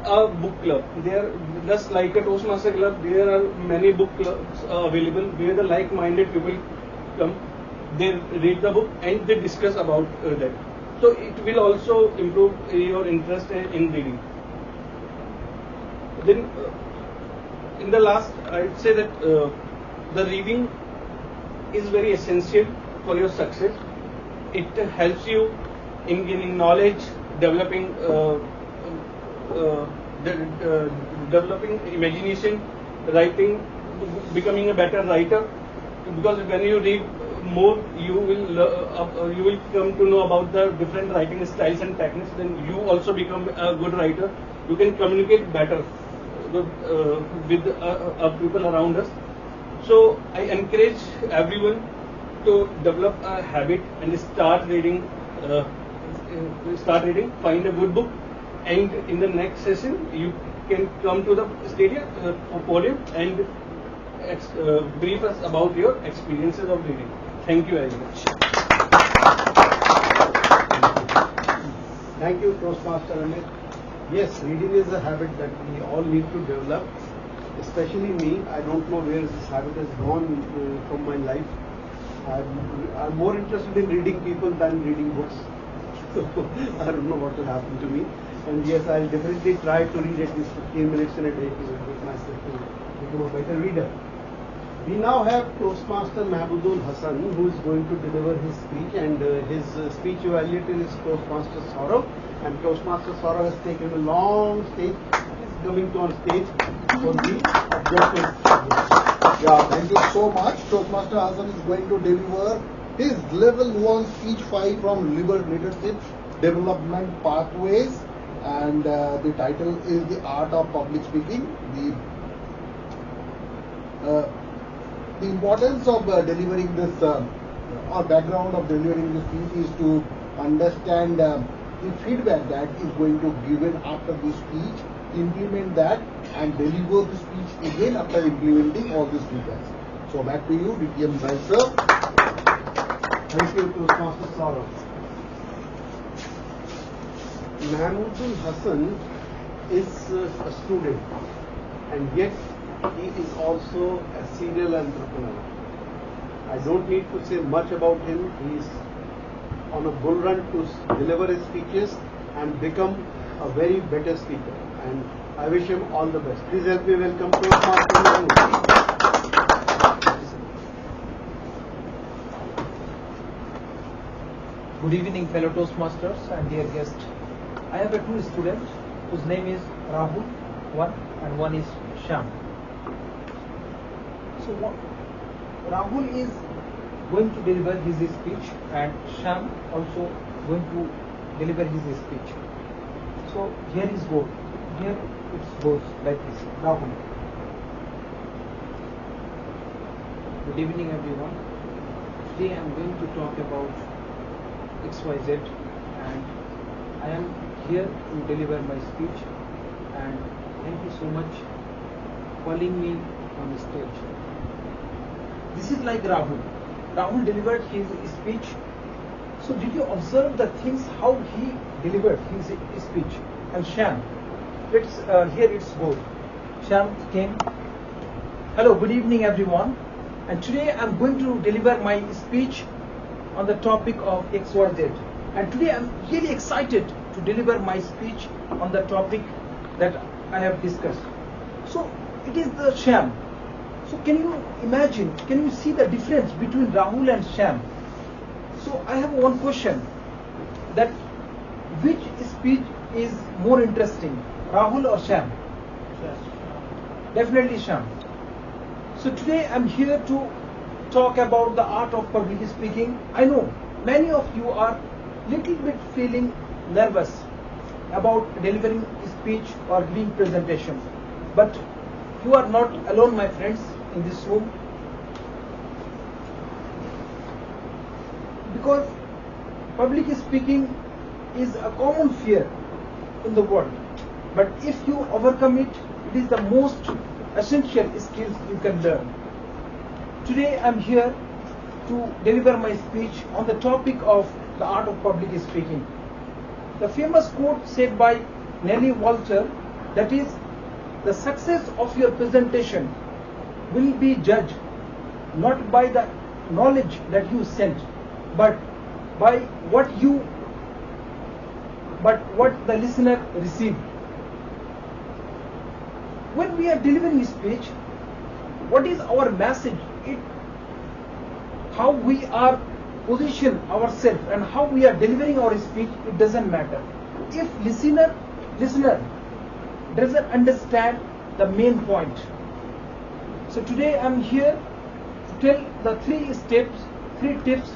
a book club. There, just like a Toastmaster club, there are many book clubs available where the like-minded people come. They read the book and they discuss about that. So it will also improve your interest in reading. Then, in the last, I'd say that the reading is very essential for your success. It helps you in gaining knowledge, developing developing imagination, writing, becoming a better writer. Because when you read more, you will come to know about the different writing styles and techniques. Then you also become a good writer. You can communicate better with people around us. So I encourage everyone to develop a habit and start reading. Find a good book, and in the next session you can come to the podium and brief us about your experiences of reading. Thank you very much. Thank you, Toastmaster Amit. Yes, reading is a habit that we all need to develop. Especially me, I don't know where this habit has gone from my life. I'm more interested in reading people than reading books. So I don't know what will happen to me. And yes, I'll definitely try to read at least 15 minutes in a day to make myself to become a better reader. We now have Toastmaster Mahmudul Hassan, who is going to deliver his speech, and his speech evaluator is Toastmaster Saurav. And Toastmaster Saurav has taken a long stage. He's coming to on stage for the objective. Yeah, thank you so much. Toastmaster Hassan is going to deliver his level 1 speech 5 from Leadership Development Pathways, and the title is The Art of Public Speaking. The importance of delivering this, or background of delivering this speech is to understand the feedback that is going to be given after the speech, implement that, and deliver the speech again after implementing all these feedbacks. So back to you, DTM Sir. Thank you, Toastmaster Saurav. Mahmudul Hassan is a student, and yet he is also a serial entrepreneur. I don't need to say much about him. He is on a bull run to deliver his speeches and become a very better speaker. And I wish him all the best. Please help me welcome Toastmaster Mahmud. Good evening, fellow Toastmasters and dear guests. I have two students whose name is Rahul, one, and one is Sham. So Rahul is going to deliver his speech, and Sham also going to deliver his speech. So here is go. Here it goes like this. Rahul. Good evening, everyone. Today I am going to talk about XYZ, and I am here to deliver my speech, and thank you so much for calling me on the stage. This is like Rahul. Rahul delivered his speech. So did you observe the things how he delivered his speech? And Sham, here it's good. Sham came. Hello, good evening everyone. And today I'm going to deliver my speech on the topic of XYZ. And today I'm really excited to deliver my speech on the topic that I have discussed. So it is the Sham. So can you imagine, can you see the difference between Rahul and Sham? So I have one question, that which speech is more interesting, Rahul or Sham? Definitely Sham. So today I'm here to talk about the art of public speaking. I know many of you are little bit feeling nervous about delivering speech or giving presentation, but you are not alone, my friends, in this room, because public speaking is a common fear in the world, but if you overcome it, it is the most essential skills you can learn. Today I am here to deliver my speech on the topic of the art of public speaking. The famous quote said by Nellie Walter That is, the success of your presentation will be judged not by the knowledge that you sent, but by what the listener received. When we are delivering speech, what is our message? How we are position ourselves and how we are delivering our speech, it doesn't matter. If listener doesn't understand the main point. So today I'm here to tell the three tips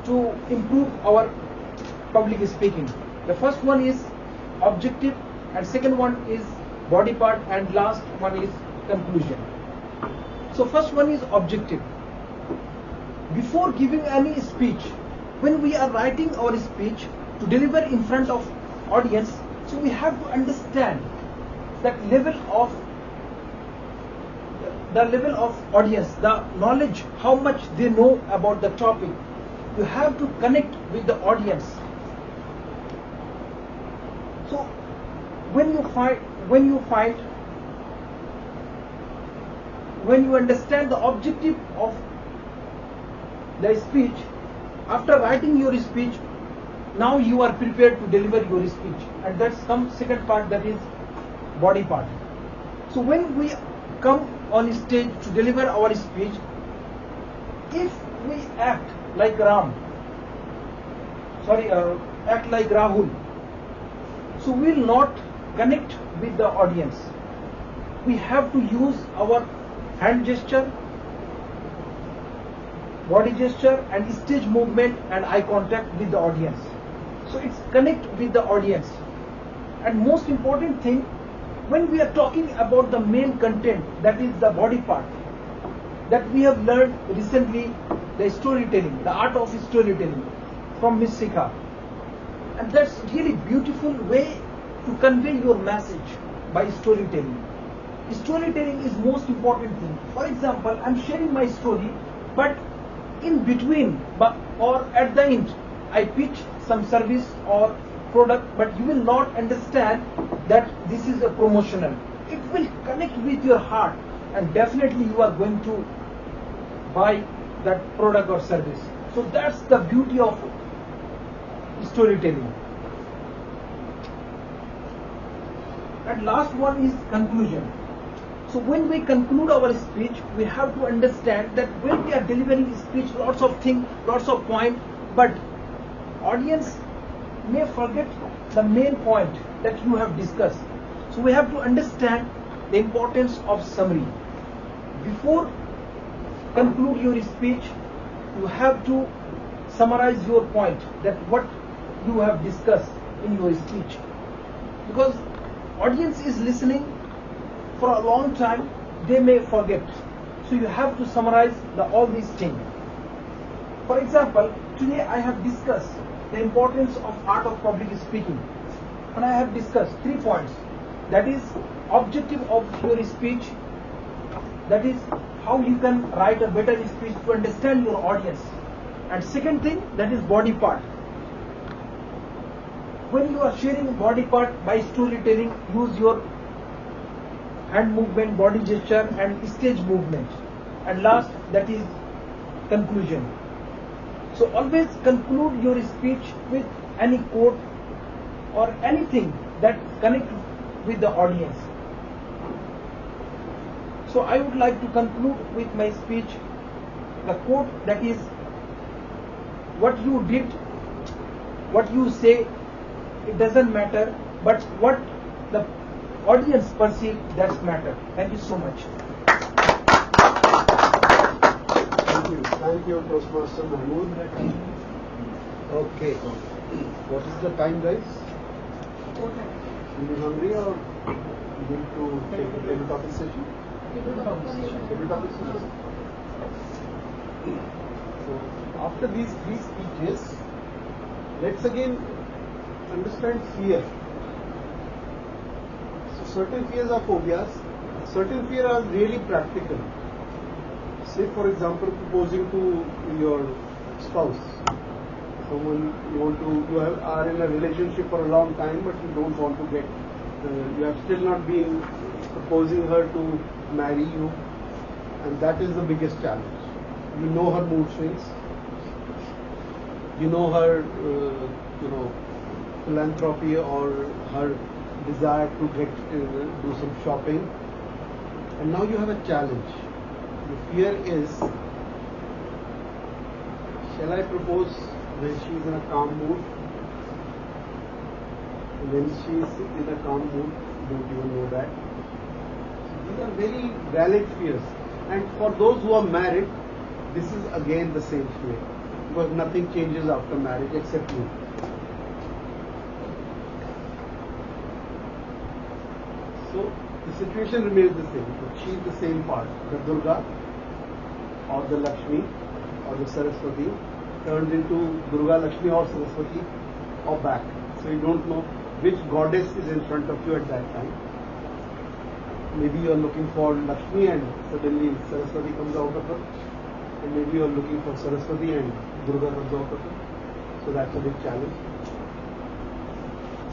to improve our public speaking. The first one is objective, and second one is body part, and last one is conclusion. So first one is objective. Before giving any speech, when we are writing our speech to deliver in front of audience, so we have to understand that level of audience, the knowledge, how much they know about the topic. You have to connect with the audience. So when you understand the objective of the speech, after writing your speech, now you are prepared to deliver your speech, and that's comes second part, that is body part. So when we come on stage to deliver our speech, if we act like Rahul, so we will not connect with the audience. We have to use our hand gesture, body gesture, and stage movement and eye contact with the audience. So it's connect with the audience. And most important thing, when we are talking about the main content, that is the body part, that we have learned recently, the storytelling, the art of storytelling from Miss Sikha. And that's really beautiful way to convey your message by storytelling. Storytelling is most important thing. For example, I'm sharing my story, but in between or at the end, I pitch some service or product, but you will not understand that this is a promotional. It will connect with your heart, and definitely you are going to buy that product or service. So that's the beauty of storytelling. And last one is conclusion. So when we conclude our speech, we have to understand that when we are delivering speech, lots of things, lots of points, but audience may forget the main point that you have discussed. So we have to understand the importance of summary. Before conclude your speech, you have to summarize your point, that what you have discussed in your speech. Because audience is listening for a long time, they may forget. So you have to summarize all these things. For example, today I have discussed the importance of art of public speaking. And I have discussed 3 points. That is objective of your speech. That is how you can write a better speech to understand your audience. And second thing, that is body part. When you are sharing body part by storytelling, use your hand movement, body gesture, and stage movement. And last, that is conclusion. So always conclude your speech with any quote or anything that connects with the audience. So I would like to conclude with my speech the quote, that is, what you did, what you say, it doesn't matter, but what the audience perceive, that's matter. Thank you so much. Thank you, Toastmaster Mahmood. Okay. What is the time, guys? Are you hungry or going to take a table topic session? Table topic session. So, after these 3 speeches, let's again understand fear. So, certain fears are phobias, certain fears are really practical. Say, for example, proposing to your spouse. Someone you are in a relationship for a long time, but you don't want to get You have still not been proposing her to marry you, and that is the biggest challenge. You know her mood swings. You know her, philanthropy or her desire to do some shopping, and now you have a challenge. The fear is, shall I propose when she is in a calm mood? When she is in a calm mood, you don't even know that. These are very valid fears, and for those who are married, this is again the same fear, because nothing changes after marriage except you. So the situation remains the same. She is the same part, the Durga or the Lakshmi or the Saraswati turned into Durga, Lakshmi or Saraswati or back. So you don't know which goddess is in front of you at that time. Maybe you are looking for Lakshmi and suddenly Saraswati comes out of her. And maybe you are looking for Saraswati and Durga comes out of her. So that's a big challenge.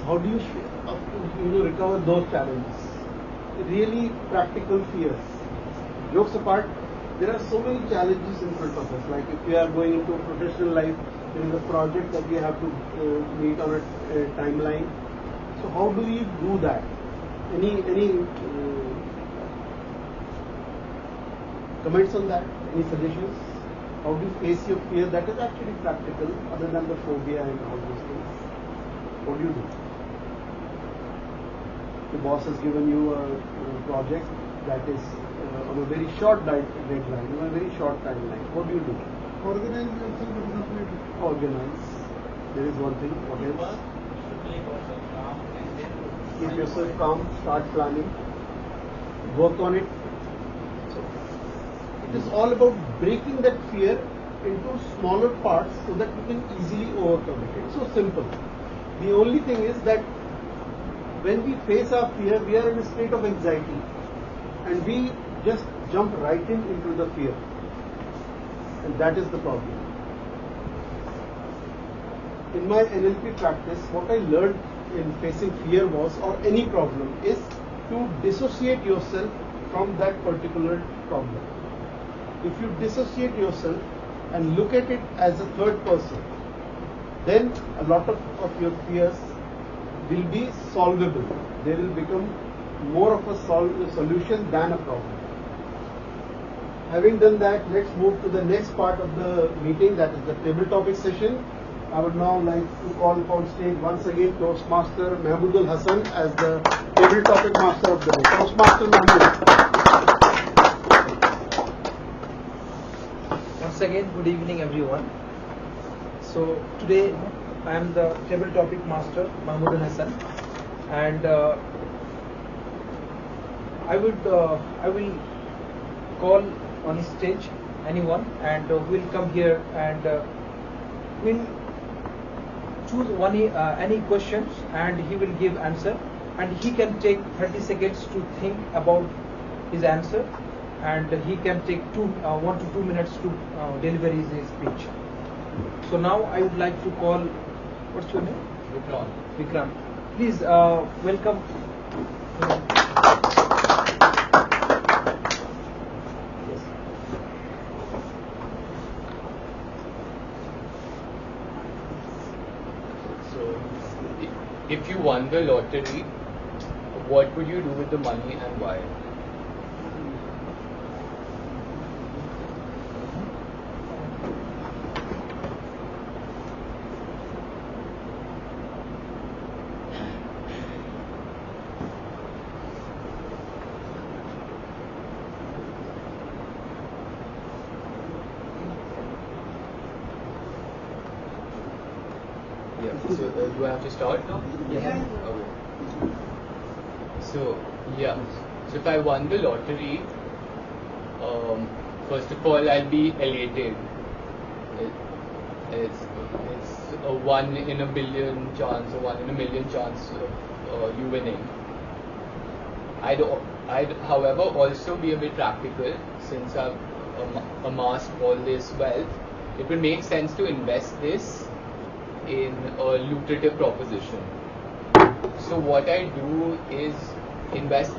How do you recover those challenges? Really practical fears. Jokes apart, there are so many challenges in front of us. Like if we are going into professional life, there is a project that we have to meet on a timeline. So how do we do that? Any comments on that? Any suggestions? How do you face your fear that is actually practical, other than the phobia and all those things? What do you do? The boss has given you a project that is on a very short deadline, on a very short timeline. What do you do? Organize yourself. Organize. There is one thing. What else? Keep yourself calm. Start planning. Work on it. So it is all about breaking that fear into smaller parts so that we can easily overcome it. It's so simple. The only thing is that when we face our fear, we are in a state of anxiety and we just jump right into the fear. And that is the problem. In my NLP practice, what I learned in facing fear was, or any problem, is to dissociate yourself from that particular problem. If you dissociate yourself and look at it as a third person, then a lot of your fears will be solvable. They will become more of a solution than a problem. Having done that, let's move to the next part of the meeting, that is the table topic session. I would now like to call upon stage once again Toastmaster Mahmoodul Hassan as the table topic master of the day. Toastmaster Mahmood. Once again, good evening everyone. So today I am the table topic master Mahmoodul Hassan, and I will call on stage anyone, and will come here and will choose any questions, and he will give answer, and he can take 30 seconds to think about his answer, and he can take 1 to 2 minutes to deliver his speech. So now I would like to call, what's your name? Vikrant. Please welcome. If you won the lottery, what would you do with the money and why? So do I have to start now? Yes. Okay. So if I won the lottery, first of all I'll be elated. It's a 1 in a billion chance, or 1 in a million chance of you winning. I'd however also be a bit practical, since I've amassed all this wealth. It would make sense to invest this in a lucrative proposition. So what I do is invest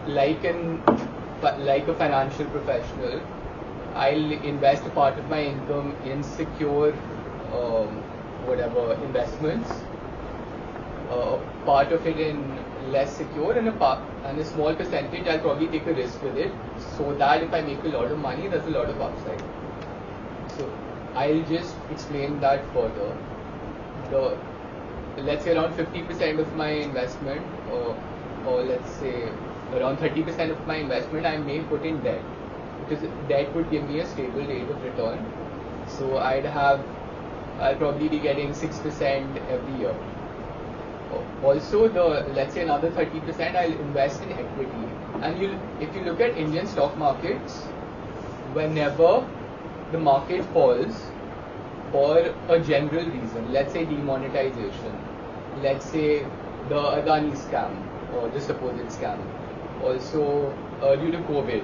like a financial professional. I'll invest a part of my income in secure investments, part of it in less secure, and a small percentage I'll probably take a risk with it, so that if I make a lot of money, there's a lot of upside. So I'll just explain that further. Let's say around 50% of my investment, or let's say around 30% of my investment, I may put in debt, because debt would give me a stable rate of return. So I'll probably be getting 6% every year. Also, let's say another 30% I'll invest in equity. And if you look at Indian stock markets, whenever the market falls for a general reason, let's say demonetization, let's say the Adani scam or the supposed scam, also due to COVID,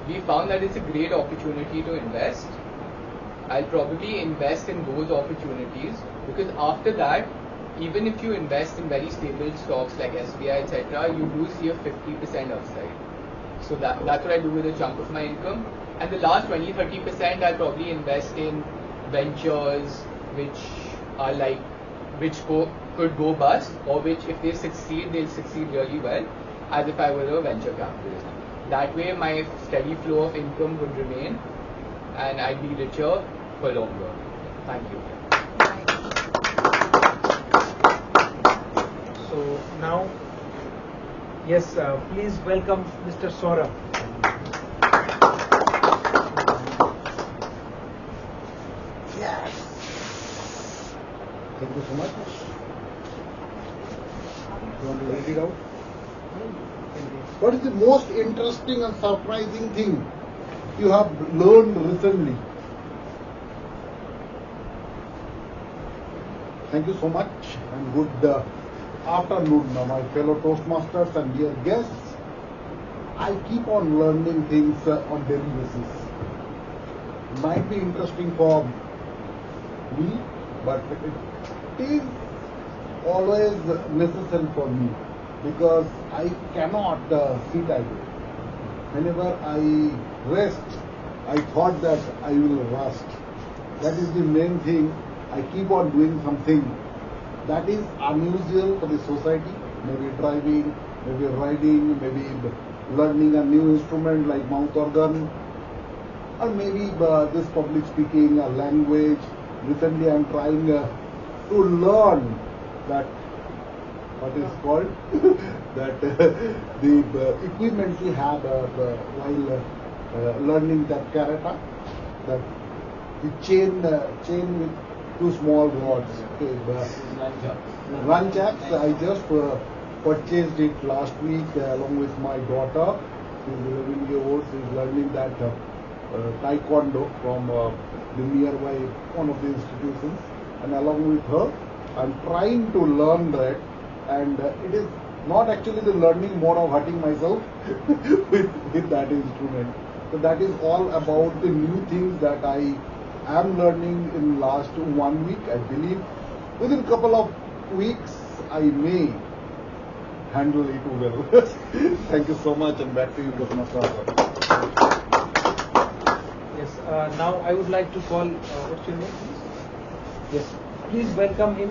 we found that it's a great opportunity to invest. I'll probably invest in those opportunities, because after that, even if you invest in very stable stocks like SBI, etc., you do see a 50% upside. So that's what I do with a chunk of my income. And the last 20-30% I'll probably invest in ventures could go bust, or which if they succeed, they'll succeed really well, as if I were a venture capitalist. That way my steady flow of income would remain, and I'd be richer for longer. Thank you. So now, yes, please welcome Mr. Saurabh. Yes. Thank you so much. You want to read it out? What is the most interesting and surprising thing you have learned recently? Thank you so much, and good afternoon, my fellow Toastmasters and dear guests. I keep on learning things on daily basis. Might be interesting for me, but it is always necessary for me, because I cannot sit idle. Whenever I rest, I thought that I will rust. That is the main thing. I keep on doing something that is unusual for the society, maybe driving, maybe riding, maybe learning a new instrument like mouth organ, or maybe this public speaking, a language. Recently I am trying to learn that, what is called, that the equipment we have while learning that karate, that the chain with two small rods. Nunchucks. I just purchased it last week along with my daughter. She's 11 years old. She's learning that taekwondo from the nearby one of the institutions. And along with her, I'm trying to learn that. And it is not actually the learning more of hurting myself with that instrument. So that is all about the new things that I am learning in last 1 week. I believe within a couple of weeks I may handle it well. Thank you so much, and back to you, Toastmaster. Yes, now I would like to call, what's your name, please? Yes, please welcome him.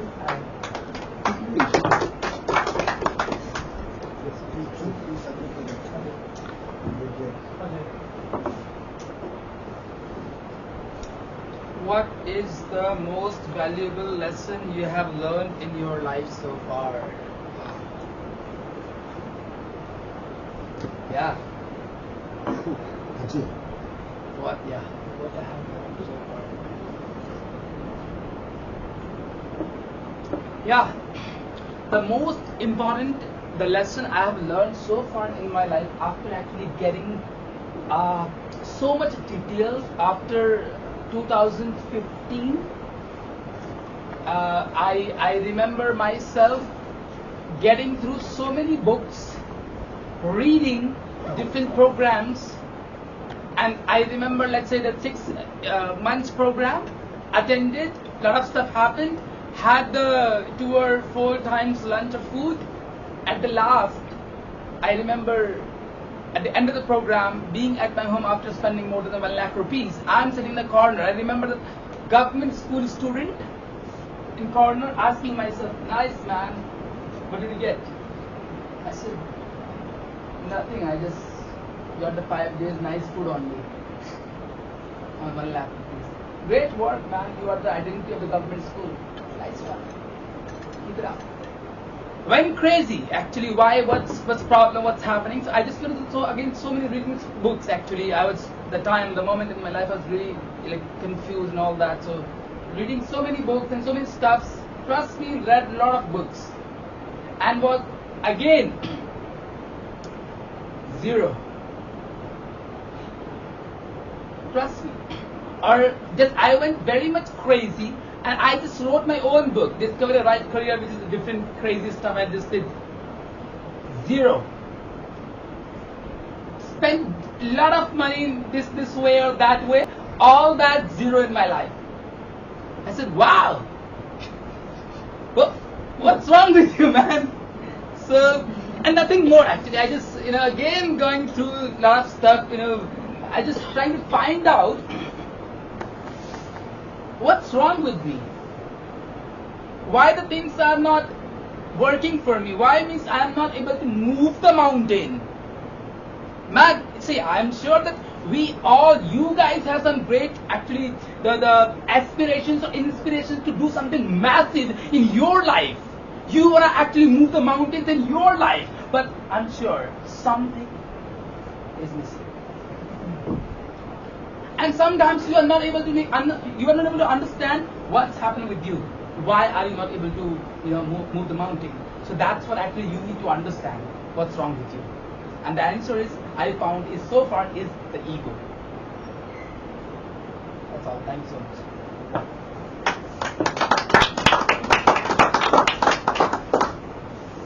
What is the most valuable lesson you have learned in your life so far? Yeah. What? Yeah. What I have learned so far? Yeah. The most important, the lesson I have learned so far in my life, after actually getting so much details after 2015, I remember myself getting through so many books, reading different programs, and I remember, let's say, the 6 months program, attended, lot of stuff happened, had the 2 or 4 times lunch of food. At the last, I remember at the end of the program, being at my home after spending more than 1 lakh rupees, I'm sitting in the corner. I remember the government school student in corner asking myself, "Nice man, what did you get?" I said, "Nothing, I just got the 5 days nice food on me on 1 lakh rupees. Great work, man. You are the identity of the government school. Nice one. Keep it up." Went crazy. Actually, why? What's problem? What's happening? So I just again so many reading books. Actually, I was the moment in my life I was really like confused and all that. So reading so many books and so many stuffs. Trust me, read a lot of books, and was again zero. Trust me. Or just I went very much crazy, and I just wrote my own book, Discover the Right Career, which is a different crazy stuff I just did. Zero. Spent a lot of money this way or that way. All that zero in my life. I said, wow. What's wrong with you, man? So, and nothing more actually. I just, again going through a lot of stuff, I just trying to find out what's wrong with me. Why the things are not working for me? Why means I am not able to move the mountain? Man, see, I'm sure that you guys have some great, actually, the aspirations or inspirations to do something massive in your life. You want to actually move the mountains in your life. But I'm sure something is missing. And sometimes you are not able to understand what's happening with you. Why are you not able to move the mountain? So that's what actually you need to understand what's wrong with you. And the answer is so far is the ego. That's all. Thank you so much.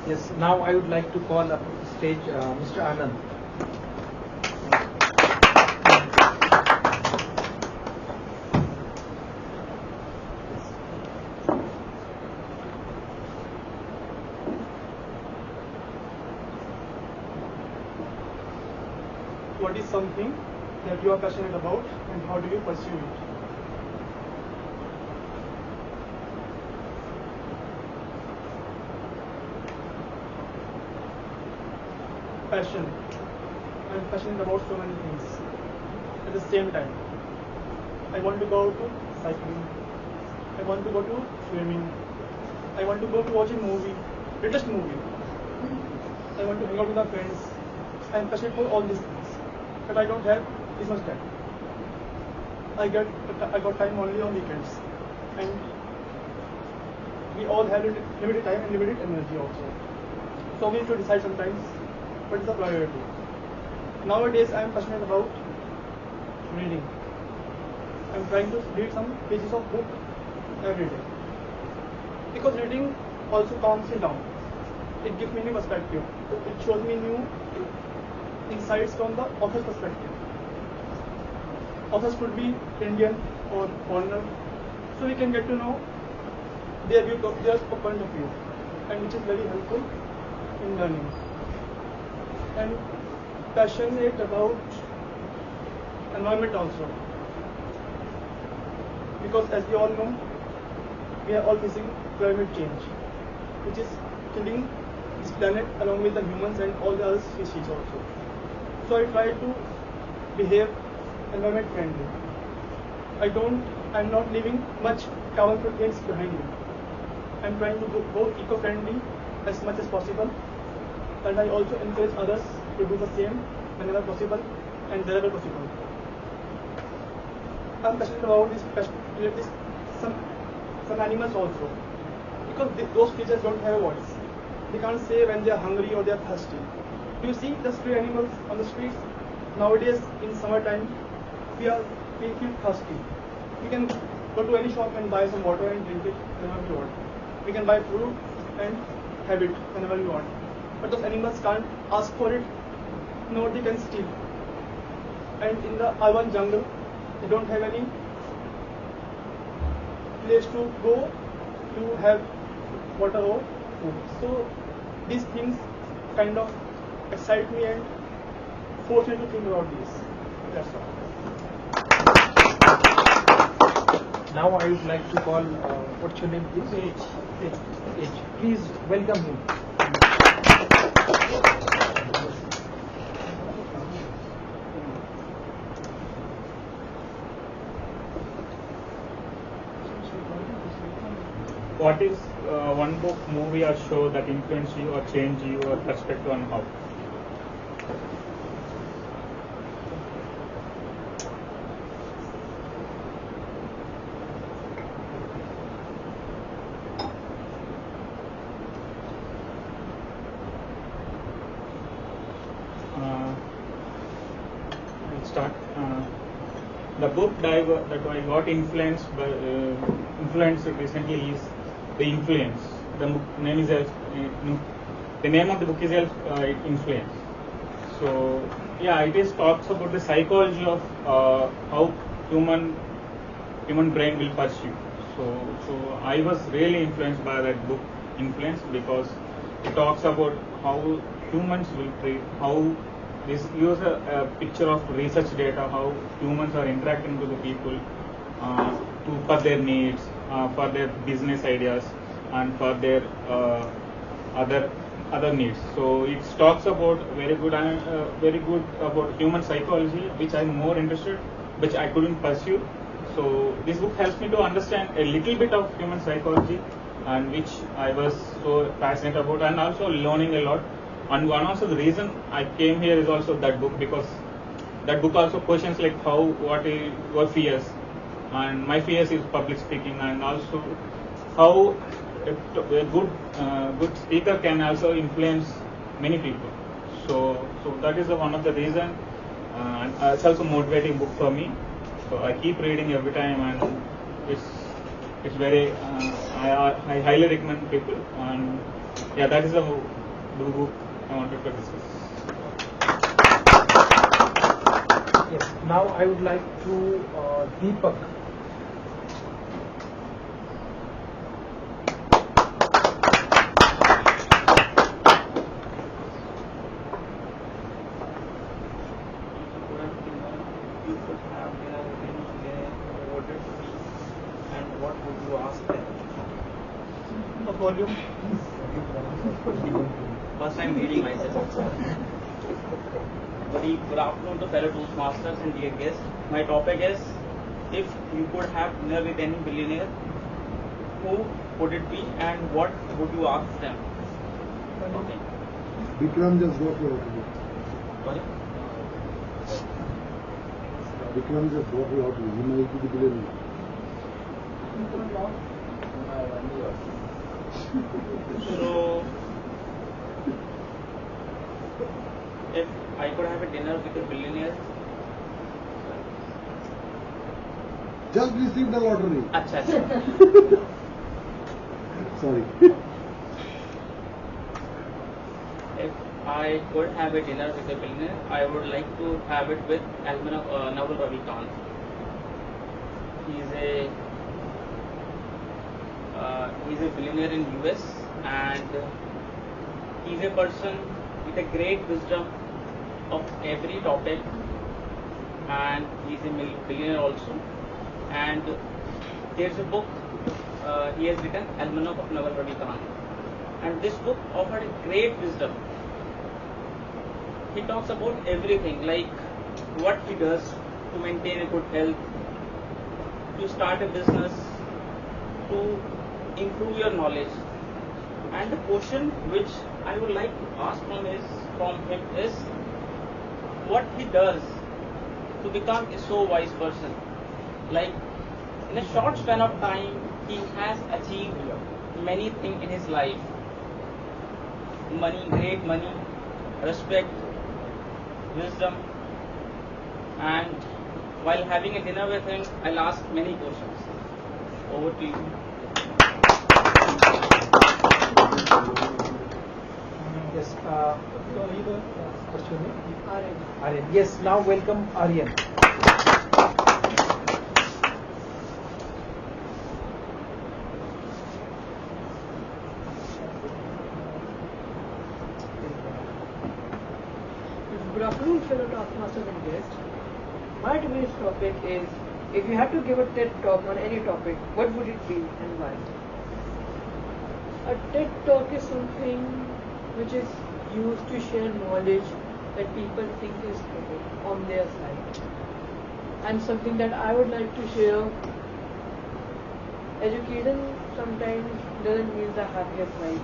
Yes, now I would like to call up to the stage Mr. Anand. What is something that you are passionate about and how do you pursue it? Passion. I am passionate about so many things at the same time. I want to go to cycling. I want to go to swimming. I want to go to watch a movie, latest movie. I want to hang out with my friends. I am passionate for all these things, but I don't have this much time. I got time only on weekends, and we all have limited time and limited energy also. So we need to decide sometimes what is the priority. Nowadays, I am passionate about reading. I am trying to read some pages of book every day, because reading also calms me down. It gives me new perspective. It shows me new insights from the author's perspective. Authors could be Indian or foreigner, so we can get to know their point of view, and which is very helpful in learning. And passionate about environment also, because as we all know, we are all facing climate change, which is killing this planet along with the humans and all the other species also. So I try to behave environment friendly. I'm not leaving much carbon footprints behind me. I'm trying to go eco-friendly as much as possible, and I also encourage others to do the same whenever possible and wherever possible. I'm passionate about some animals also, because those creatures don't have a voice. They can't say when they are hungry or they are thirsty. Do you see the stray animals on the streets? Nowadays, in summertime, we feel thirsty. We can go to any shop and buy some water and drink it whenever we want. We can buy fruit and have it whenever we want. But those animals can't ask for it, nor they can steal. And in the urban jungle, they don't have any place to go you have water or food. So these things kind of excite me and force me to think about this. That's all. Now I would like to call, what's your name please? H. Please welcome him. What is one book, movie or show that influenced you or changed your perspective on how? I'll start. The book that I got influenced recently is The Influence. The book name is the name of the book is Influence. So yeah, it is talks about the psychology of how human brain will pursue. So I was really influenced by that book Influence because it talks about how humans will treat, how this gives a picture of research data, how humans are interacting with the people for their needs, for their business ideas, and for their other needs. So it talks about very good about human psychology, which I'm more interested, which I couldn't pursue. So this book helps me to understand a little bit of human psychology, and which I was so passionate about, and also learning a lot. And one also the reason I came here is also that book, because that book also questions like what is your fears, and my fears is public speaking, and also how a good speaker can also influence many people. So that is one of the reason, and it's also motivating book for me. So I keep reading every time, and it's very I highly recommend people, and yeah, that is the book I wanted to discuss. Yes. Now I would like to Deepak. You could have dinner with him, what would it be, and what would you ask them? The volume. First time meeting myself. Good afternoon to fellow Toastmasters and dear guests. My topic is, if you could have dinner with any billionaire, who would it be and what would you ask them? Okay. Vikram just got you out of it. Sorry? Vikram just got you out of it. He might be the billionaire. So, if I could have a dinner with a billionaire, Just received the lottery. Acha. Sorry. If I could have a dinner with a billionaire, I would like to have it with Naval Ravikant. He's a billionaire in US, and he's a person with a great wisdom of every topic, and he's a billionaire also. And there's a book he has written, Almanac of Naval Ravikant, and this book offered a great wisdom. He talks about everything, like what he does to maintain a good health, to start a business, to improve your knowledge. And the question which I would like to ask from him is what he does to become a so wise person. Like in a short span of time, he has achieved many things in his life. Money, great money, respect, wisdom, and while having a dinner with him, I'll ask many questions. Over to you. Yes. What's your name? Aryan. Yes. Now welcome Aryan. Good afternoon, fellow Toastmasters and guests. My today's topic is, if you had to give a TED talk on any topic, what would it be and why? A TED talk is something which is used to share knowledge that people think is on their side. And something that I would like to share, education sometimes doesn't mean the happiest life.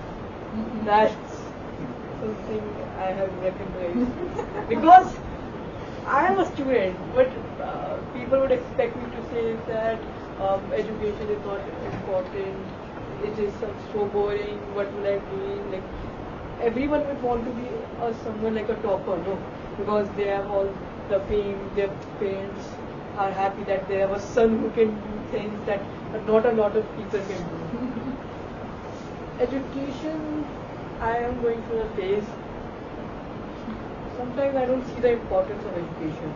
That's something I have recognized. Because I am a student, but people would expect me to say that education is not important, it is so boring, what will I be? Like, everyone would want to be someone like a topper, no? Because they have all the fame, their parents are happy that they have a son who can do things that not a lot of people can do. Education, I am going through a phase. Sometimes I don't see the importance of education.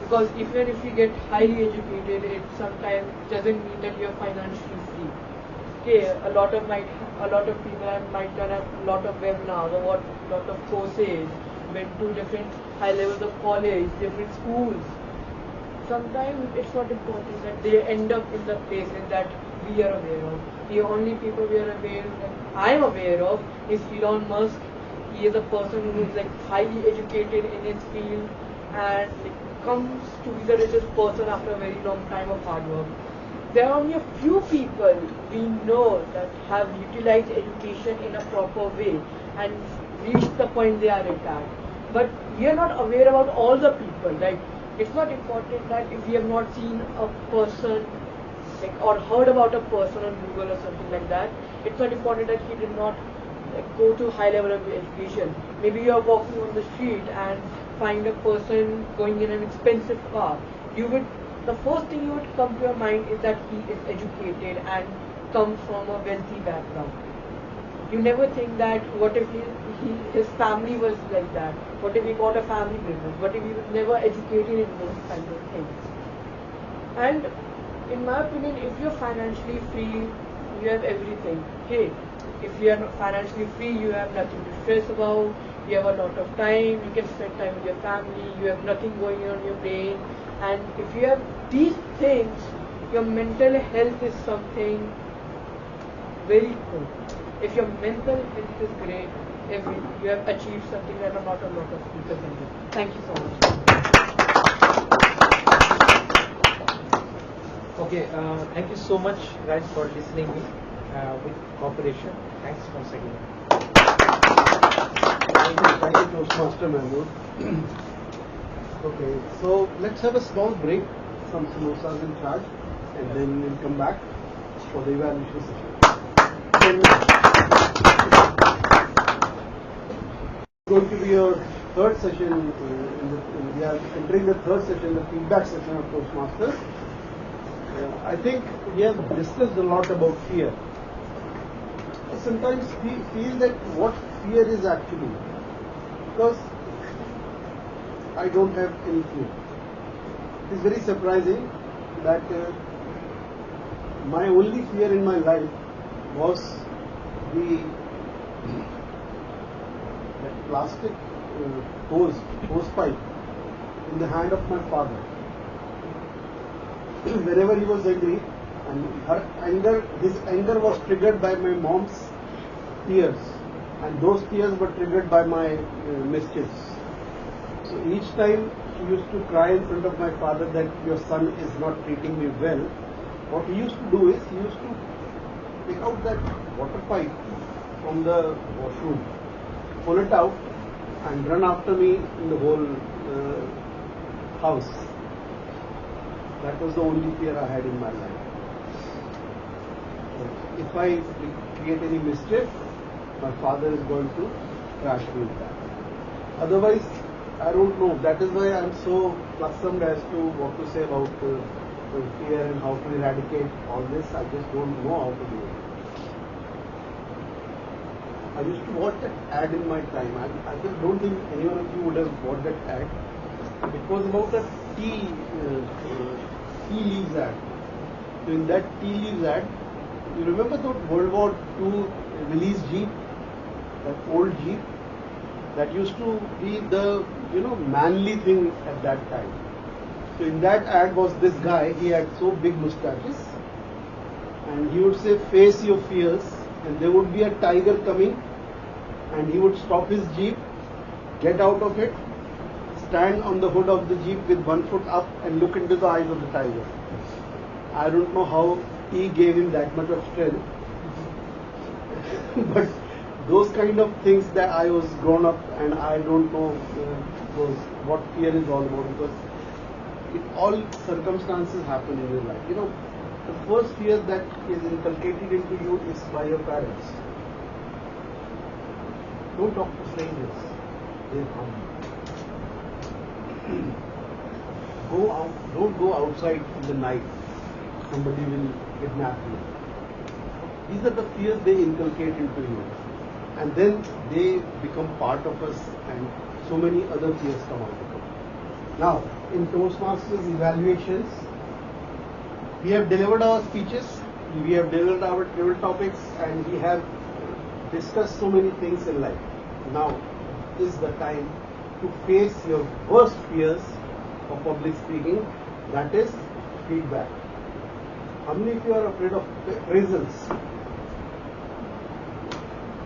Because even if you get highly educated, it sometimes doesn't mean that you're financially free. Okay, a lot of people might done a lot of webinars or lot of courses, went to different high levels of college, different schools. Sometimes it's not important that they end up in the places that we are aware of. The only people we are aware of, I am aware of, is Elon Musk. He is a person who is like highly educated in his field and comes to be the richest person after a very long time of hard work. There are only a few people we know that have utilized education in a proper way and reached the point they are at. But we are not aware about all the people. Like, it's not important that if we have not seen a person or heard about a person on Google or something like that, it's not important that he did not go to high level of education. Maybe you are walking on the street and find a person going in an expensive car. The first thing you would come to your mind is that he is educated and comes from a wealthy background. You never think that what if his family was like that? What if he got a family business? What if he was never educated in those kinds of things? And in my opinion, if you're financially free, you have everything. Okay, if you are financially free, you have nothing to stress about. You have a lot of time. You can spend time with your family. You have nothing going on in your brain. And if you have these things, your mental health is something very good. If your mental health is great, you have achieved something that not a lot of people can do. Thank you so much. Okay, thank you so much, guys, for listening me with cooperation. Thanks once again. Thank you, Toastmaster Mahmood. Okay, so let's have a small break. Some samosas in charge, and then we'll come back for the evaluation session. 10 minutes. Going to be your third session. We are entering the third session, the feedback session of Toastmasters. I think we have discussed a lot about fear. I sometimes feel that what fear is actually, because I don't have any fear. It's very surprising that my only fear in my life was that plastic hose pipe in the hand of my father. Whenever he was angry, and his anger was triggered by my mom's tears, and those tears were triggered by my mischiefs. So each time she used to cry in front of my father that your son is not treating me well, what he used to do is he used to take out that water pipe from the washroom, pull it out, and run after me in the whole house. That was the only fear I had in my life. If I create any mischief, my father is going to crash me with that. Otherwise, I don't know. That is why I am so accustomed as to what to say about fear and how to eradicate all this. I just don't know how to do it. I used to watch that ad in my time. I just don't think any one of you would have watched that ad. It was about a tea leaves ad. So in that tea leaves ad, you remember that World War II Willys Jeep, that old Jeep, that used to be the manly thing at that time. So in that ad was this guy, he had so big mustaches, and he would say, face your fears, and there would be a tiger coming, and he would stop his jeep, get out of it, stand on the hood of the jeep with 1 foot up and look into the eyes of the tiger. I don't know how he gave him that much of strength, but those kind of things that I was grown up, and I don't know what fear is all about, because all circumstances happen in your life. The first fear that is inculcated into you is by your parents. Don't talk to strangers, they'll harm you. Don't go outside in the night, somebody will kidnap you. These are the fears they inculcate into you, and then they become part of us, and so many other fears come out of it. Now, in Toastmasters evaluations, we have delivered our speeches, we have delivered our table topics, and we have discussed so many things in life. Now is the time to face your worst fears of public speaking, that is feedback. How many of you are afraid of appraisals?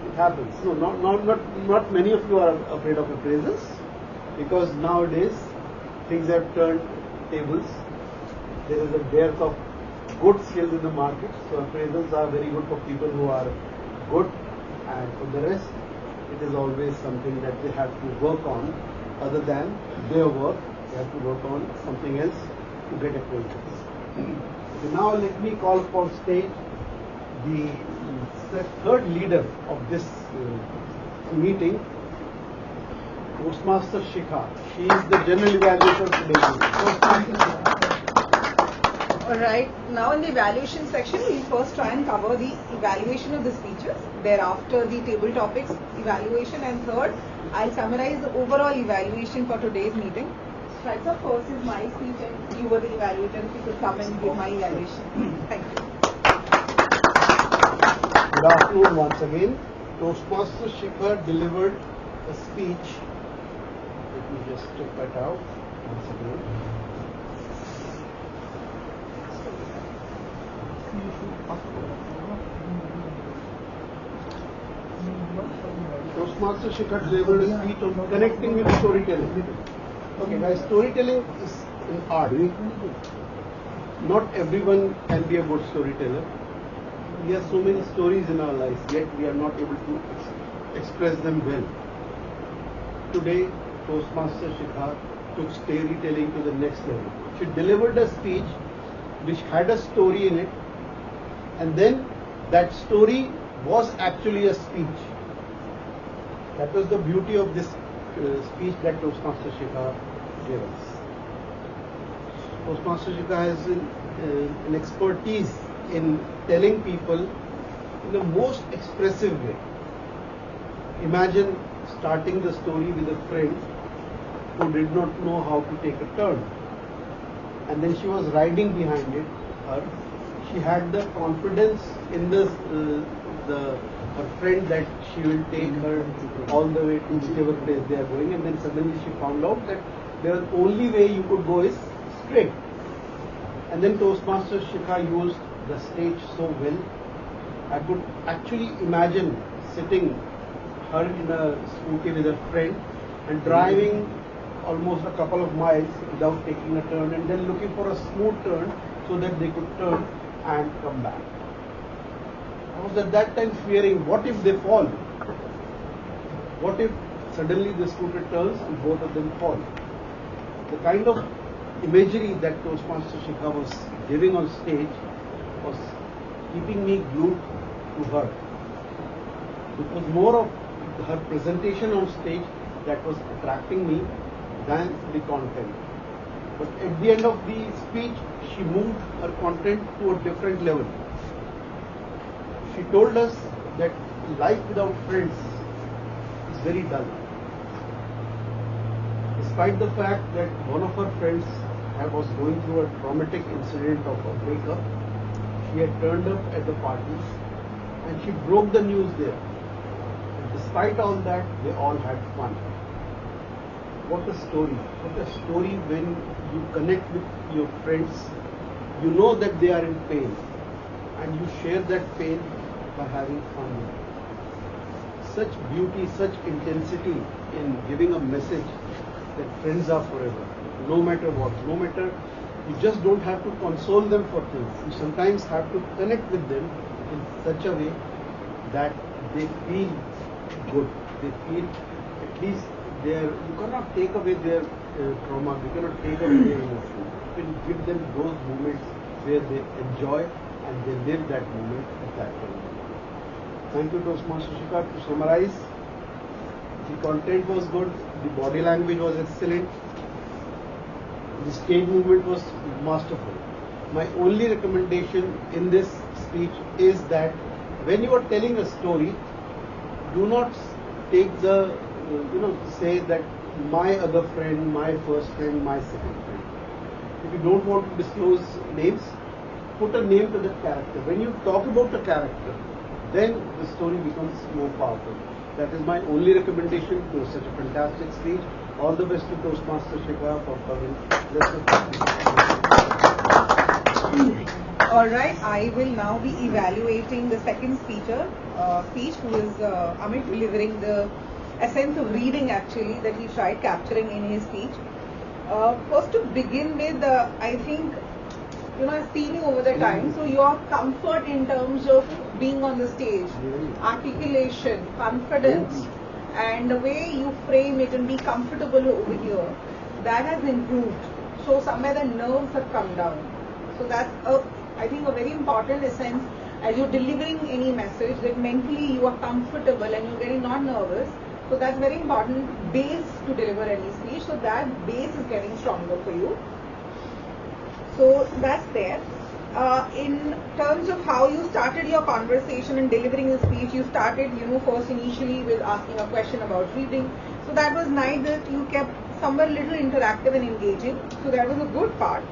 It happens. No, not many of you are afraid of appraisals, because nowadays things have turned tables. There is a dearth of good skills in the market, so appraisals are very good for people who are good, and for the rest, it is always something that they have to work on. Other than their work, they have to work on something else to get appraisals. So now let me call for stage the third leader of this meeting, Toastmaster Shikha. She is the general evaluator today. Alright, now in the evaluation section, we'll first try and cover the evaluation of the speeches, thereafter the table topics evaluation, and third, I'll summarize the overall evaluation for today's meeting. Right, so first is my speech, and you were the evaluator, if you could come and give my evaluation. Thank you. Good afternoon once again. Toastmaster Shikha delivered a speech. Let me just check that out once again. Toastmaster Shikha delivered a speech on connecting with storytelling. Okay, guys, storytelling is an art. Not everyone can be a good storyteller. We have so many stories in our lives, yet we are not able to express them well. Today, Toastmaster Shikha took storytelling to the next level. She delivered a speech which had a story in it, and then that story was actually a speech. That was the beauty of this speech that Toastmaster Shikha gave us. Toastmaster Shikha has an expertise in telling people in the most expressive way. Imagine starting the story with a friend who did not know how to take a turn, and then she was riding behind her. She had the confidence in her friend that she will take her all the way to whichever place they are going, and then suddenly she found out that the only way you could go is straight. And then Toastmaster Shikha used the stage so well. I could actually imagine sitting her in a scooty with a friend and driving almost a couple of miles without taking a turn, and then looking for a smooth turn so that they could turn and come back. I was at that time fearing, what if they fall? What if suddenly the scooter turns and both of them fall? The kind of imagery that Toastmaster Shikha was giving on stage was keeping me glued to her. It was more of her presentation on stage that was attracting me than the content. But at the end of the speech, she moved her content to a different level. She told us that life without friends is very dull. Despite the fact that one of her friends was going through a traumatic incident of a breakup, she had turned up at the party and she broke the news there. And despite all that, they all had fun. what a story. What a story when you connect with your friends. You know that they are in pain and you share that pain by having fun with them. Such beauty, such intensity in giving a message that friends are forever. No matter what, no matter, you just don't have to console them for things. You sometimes have to connect with them in such a way that they feel good. They feel at least you cannot take away their trauma, you cannot take away their emotion. You can give them those moments where they enjoy and they live that moment at that time. Thank you, Toastmaster Shikha. To summarize, the content was good, the body language was excellent, the stage movement was masterful. My only recommendation in this speech is that when you are telling a story, do not take the, say that my other friend, my first friend, my second friend. If you don't want to disclose names, put a name to the character. When you talk about the character, then the story becomes more powerful. That is my only recommendation to such a fantastic speech. All the best to Toastmaster Shikha for coming. All right, I will now be evaluating the second speaker, who is Amit, delivering the essence of reading actually that he tried capturing in his speech. First to begin with, I think, I've seen you over the time, so your comfort in terms of being on the stage, articulation, confidence, and the way you frame it and be comfortable over here, that has improved. So somewhere the nerves have come down. So that's, I think, a very important essence as you're delivering any message, that mentally you are comfortable and you're getting not nervous. So that's very important base to deliver any speech. So that base is getting stronger for you. So that's there. In terms of how you started your conversation and delivering the speech, you started, first initially with asking a question about reading. So that was nice that you kept somewhere little interactive and engaging. So that was a good part.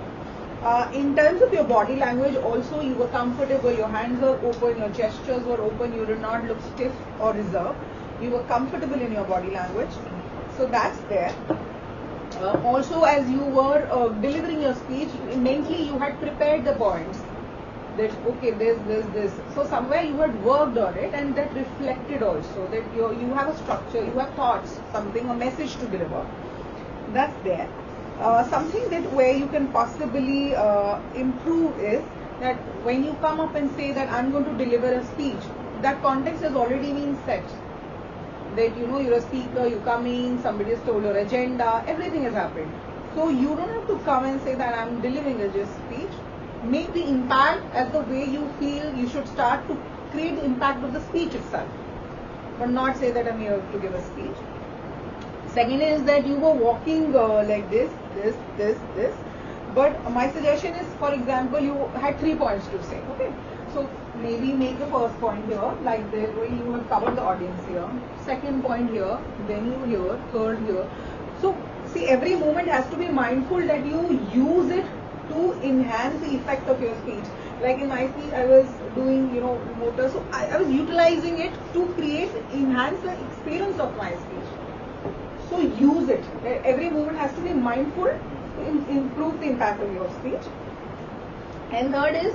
In terms of your body language, also you were comfortable, your hands were open, your gestures were open, you did not look stiff or reserved. You were comfortable in your body language. So that's there. Also, as you were delivering your speech, mentally you had prepared the points. That, okay, this. So somewhere you had worked on it, and that reflected also. That you have a structure, you have thoughts, something, a message to deliver. That's there. Something that where you can possibly improve is that when you come up and say that I'm going to deliver a speech, that context has already been set. That you're a speaker, you come in, somebody has told your agenda, everything has happened. So you don't have to come and say that I'm delivering a just speech. Make the impact as the way you feel you should start to create the impact of the speech itself. But not say that I'm here to give a speech. Second is that you were walking like this. But my suggestion is, for example, you had 3 points to say. Okay. So maybe make the first point here, like this, where you have covered the audience here. Second point here, then you here, third here. So see, every moment has to be mindful that you use it to enhance the effect of your speech. Like in my speech, I was doing, motor, so I was utilizing it to enhance the experience of my speech. So use it. Every moment has to be mindful to improve the impact of your speech. And third is,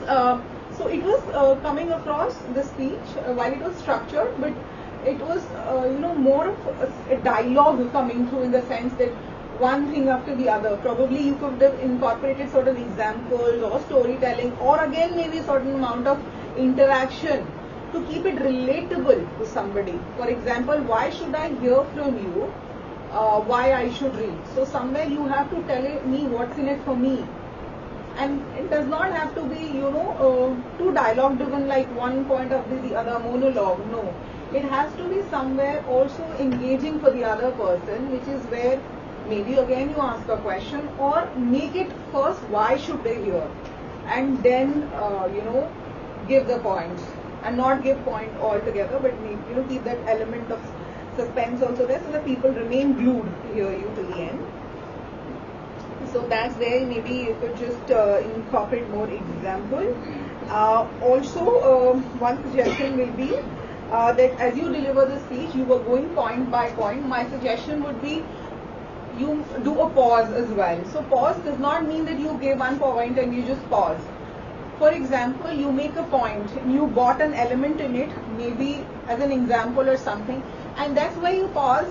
so it was coming across the speech while it was structured, but it was more of a dialogue coming through, in the sense that one thing after the other. Probably you could have incorporated certain examples or storytelling, or again maybe a certain amount of interaction to keep it relatable to somebody. For example, why should I hear from you? Why I should read? So somewhere you have to tell me what's in it for me. And it does not have to be, too dialogue driven, like one point of the other monologue. No. It has to be somewhere also engaging for the other person, which is where maybe again you ask a question, or make it first, why should they hear? And then, give the points. And not give point altogether, but keep that element of suspense also there, so that people remain glued to hear you till the end. So that's where maybe you could just incorporate more example. Also, one suggestion will be that as you deliver the speech, you were going point by point. My suggestion would be, you do a pause as well. So pause does not mean that you give one point and you just pause. For example, you make a point, you got an element in it, maybe as an example or something, and that's why you pause,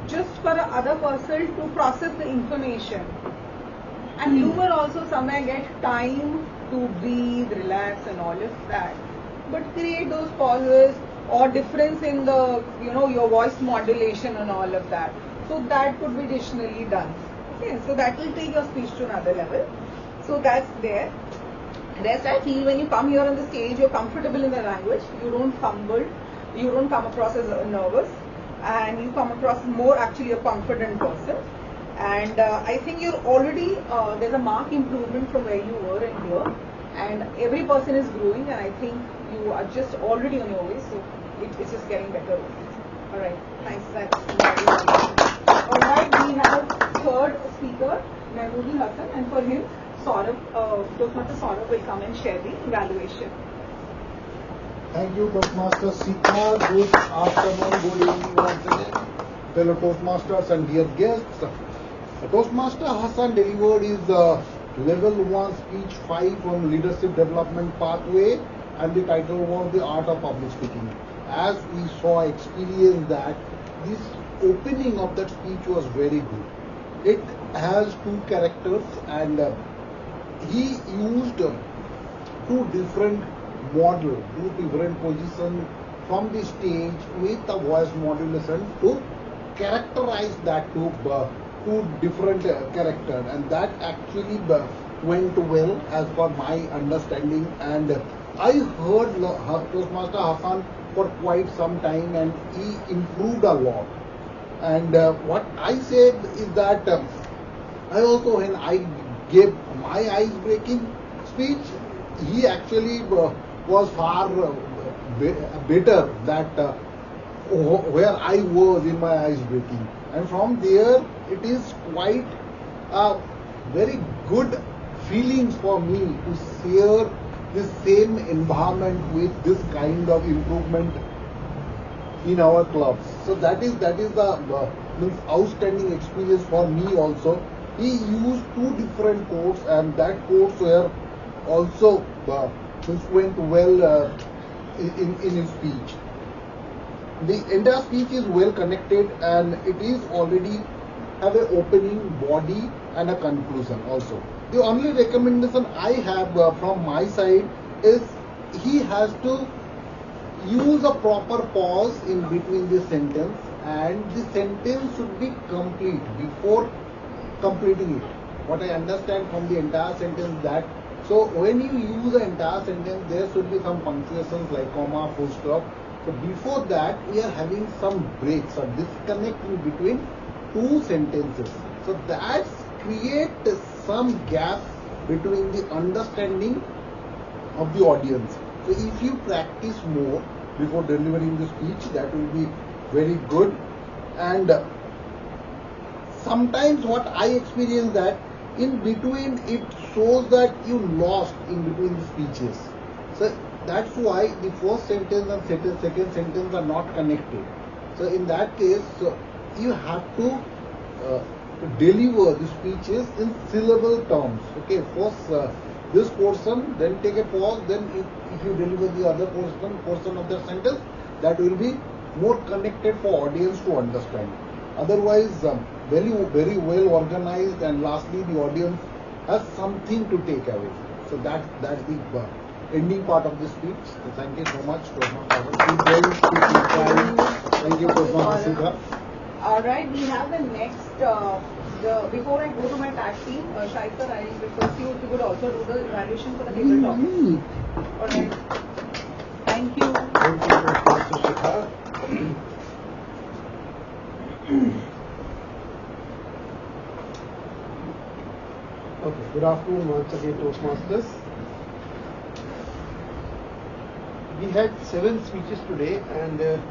just for the other person to process the information. And you will also somewhere get time to breathe, relax and all of that. But create those pauses or difference in the, your voice modulation and all of that. So that could be additionally done. Okay, so that will take your speech to another level. So that's there. Rest, I feel when you come here on the stage, you're comfortable in the language, you don't fumble, you don't come across as nervous, and you come across more actually a confident person. And I think you're already, there's a marked improvement from where you were and here, and every person is growing, and I think you are just already on your way, so it's just getting better. Alright, thanks. Alright, we have third speaker, Mahmoodi Hassan, and for him, Toastmaster Saurabh will come and share the evaluation. Thank you, Toastmaster Sika. Good afternoon, good evening once again, fellow Toastmasters and dear guests. Toastmaster Hassan delivered his Level 1 Speech 5 on Leadership Development Pathway, and the title was The Art of Public Speaking. As we saw, experienced that this opening of that speech was very good. It has two characters, and he used two different models, two different positions from the stage with a voice modulation to characterize that two different characters, and that actually went well as per my understanding. And I heard Toastmaster Hassan for quite some time, and he improved a lot. And what I said is that I also, when I gave my ice-breaking speech, he actually was far better that where I was in my ice-breaking. And from there, it is quite a very good feelings for me to share the same environment with this kind of improvement in our clubs. So that is the outstanding experience for me also. He used two different quotes, and that quotes were also went well in his speech. The entire speech is well connected, and it is already have an opening, body and a conclusion also. The only recommendation I have from my side is he has to use a proper pause in between the sentence, and the sentence should be complete before completing it. What I understand from the entire sentence that, so when you use the entire sentence, there should be some punctuations like comma, full stop. So before that, we are having some breaks or disconnect in between two sentences. So that creates some gap between the understanding of the audience. So if you practice more before delivering the speech, that will be very good. And sometimes what I experience that in between it shows that you lost in between the speeches. So that's why the first sentence and second sentence are not connected. So in that case, you have to deliver the speeches in syllable terms. Okay, first this portion, then take a pause, then if you deliver the other portion of the sentence, that will be more connected for audience to understand. Otherwise, very well organized, and lastly the audience has something to take away. So that's the ending part of the speech. So thank you so much, Toastmaster. Thank you, Toastmaster. Alright, we have the next, before I go to my tag team, Shaikar, I request you if you could also do the evaluation for the tabletop. Alright. Thank you. Thank you, Toastmaster Shikha. Okay, good afternoon once again, Toastmasters. We had 7 speeches today, and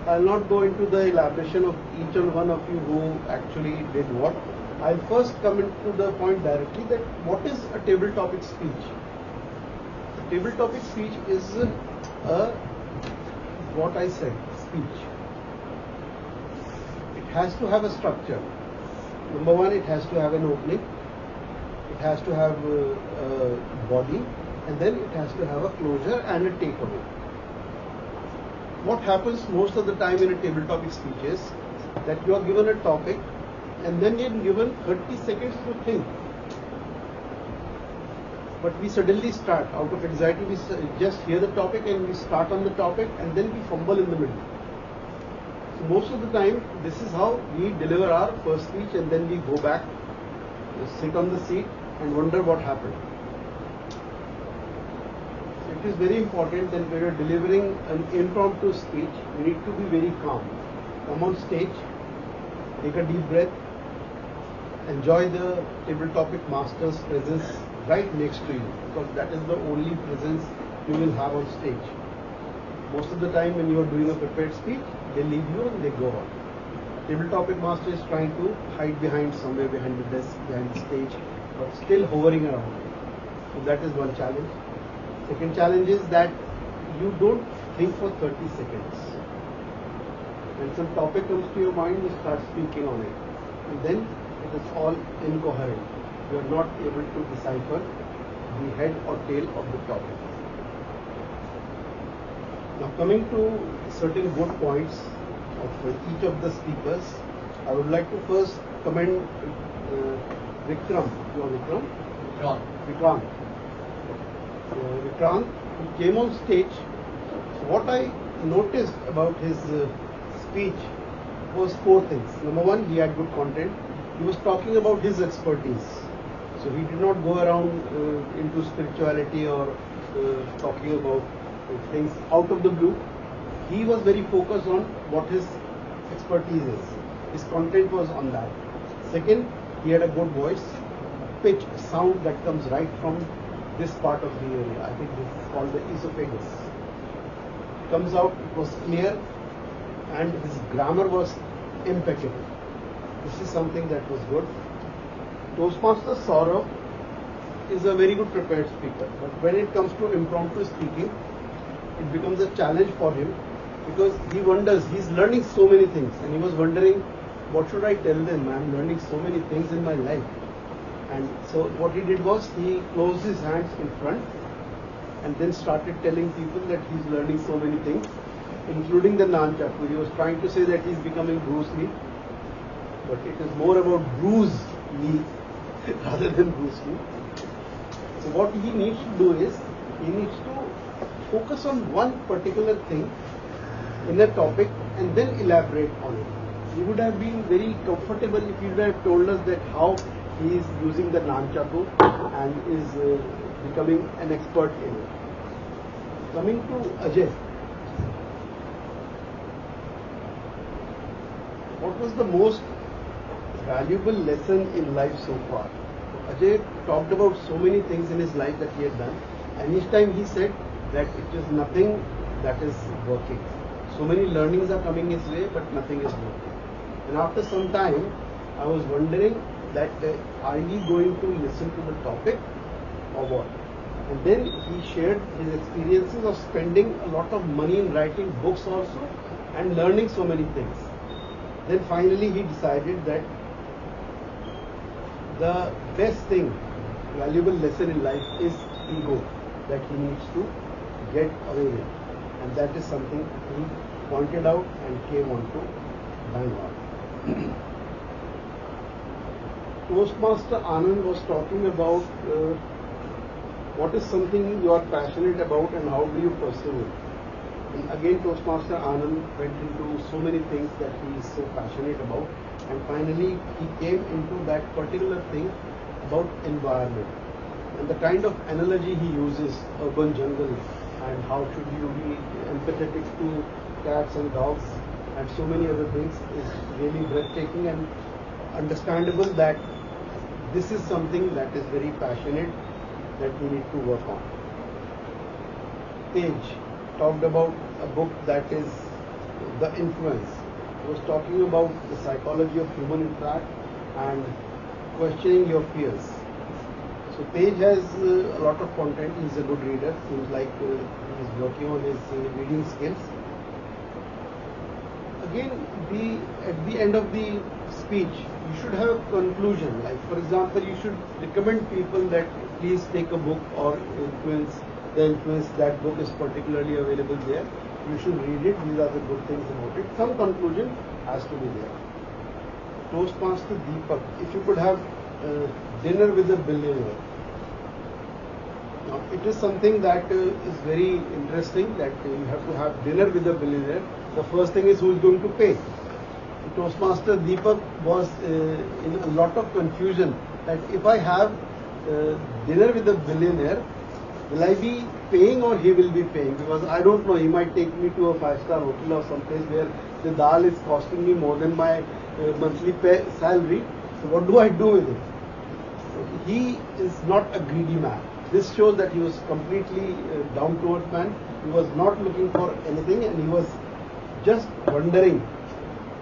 I'll not go into the elaboration of each and one of you who actually did what. I'll first come into the point directly that what is a table topic speech? A table topic speech is what I said, speech. It has to have a structure. Number one, it has to have an opening, it has to have a body, and then it has to have a closure and a takeaway. What happens most of the time in a table topic speech is that you are given a topic and then you're given 30 seconds to think. But we suddenly start out of anxiety, we just hear the topic and we start on the topic and then we fumble in the middle. So most of the time, this is how we deliver our first speech, and then we go back, sit on the seat and wonder what happened. So it is very important that when we are delivering an impromptu speech, we need to be very calm. Come on stage, take a deep breath, enjoy the table topic master's presence right next to you, because that is the only presence you will have on stage. Most of the time when you are doing a prepared speech, they leave you and they go on. Table topic master is trying to hide behind somewhere behind the desk, behind the stage, but still hovering around. So that is one challenge. Second challenge is that you don't think for 30 seconds. When some topic comes to your mind, you start speaking on it. And then it is all incoherent. You are not able to decipher the head or tail of the topic. Now coming to certain good points of each of the speakers, I would like to first commend Vikram. You are Vikram? Vikrant. Vikrant, who came on stage. So what I noticed about his speech was four things. Number one, he had good content. He was talking about his expertise. So he did not go around into spirituality or talking about things out of the blue. He was very focused on what his expertise is. His content was on that. Second, he had a good voice, pitch, sound that comes right from this part of the area. I think this is called the esophagus. Comes out, it was clear, and his grammar was impeccable. This is something that was good. Toastmaster Saurav is a very good prepared speaker, but when it comes to impromptu speaking, it becomes a challenge for him, because he wonders, he's learning so many things, and he was wondering, what should I tell them? I'm learning so many things in my life. And so what he did was, he closed his hands in front and then started telling people that he's learning so many things, including the Nunchaku. He was trying to say that he's becoming Bruce Lee, but it is more about Bruce Lee rather than Bruce Lee. So what he needs to do is, he needs to focus on one particular thing in a topic and then elaborate on it. He would have been very comfortable if he would have told us that how he is using the Nunchaku and is becoming an expert in it. Coming to Ajay, what was the most valuable lesson in life so far? Ajay talked about so many things in his life that he had done, and each time he said that it is nothing that is working. So many learnings are coming his way, but nothing is working. And after some time, I was wondering that are we going to listen to the topic or what? And then he shared his experiences of spending a lot of money in writing books also and learning so many things. Then finally he decided that the best thing, valuable lesson in life is ego, that he needs to get away with. And that is something he pointed out and came on to bang on. Toastmaster Anand was talking about what is something you are passionate about and how do you pursue it. And again, Toastmaster Anand went into so many things that he is so passionate about, and finally he came into that particular thing about environment and the kind of analogy he uses, urban jungle, and how should you be empathetic to cats and dogs and so many other things, is really breathtaking and understandable that this is something that is very passionate that we need to work on. Page talked about a book that is The Influence. He was talking about the psychology of human interact and questioning your fears. So Page has a lot of content. He's a good reader. Seems like he's working on his reading skills. again, at the end of the speech, you should have a conclusion. Like, for example, you should recommend people that please take a book or influence that book is particularly available there. You should read it. These are the good things about it. Some conclusion has to be there. Toastmaster Deepak, if you could have dinner with a billionaire. Now, it is something that is very interesting, that you have to have dinner with a billionaire. The first thing is who is going to pay. Toastmaster Deepak was in a lot of confusion that if I have dinner with a billionaire, will I be paying or he will be paying? Because I don't know, he might take me to a 5-star hotel or someplace where the dal is costing me more than my monthly salary. So what do I do with it? So he is not a greedy man. This shows that he was completely down-to-earth man. He was not looking for anything, and he was just wondering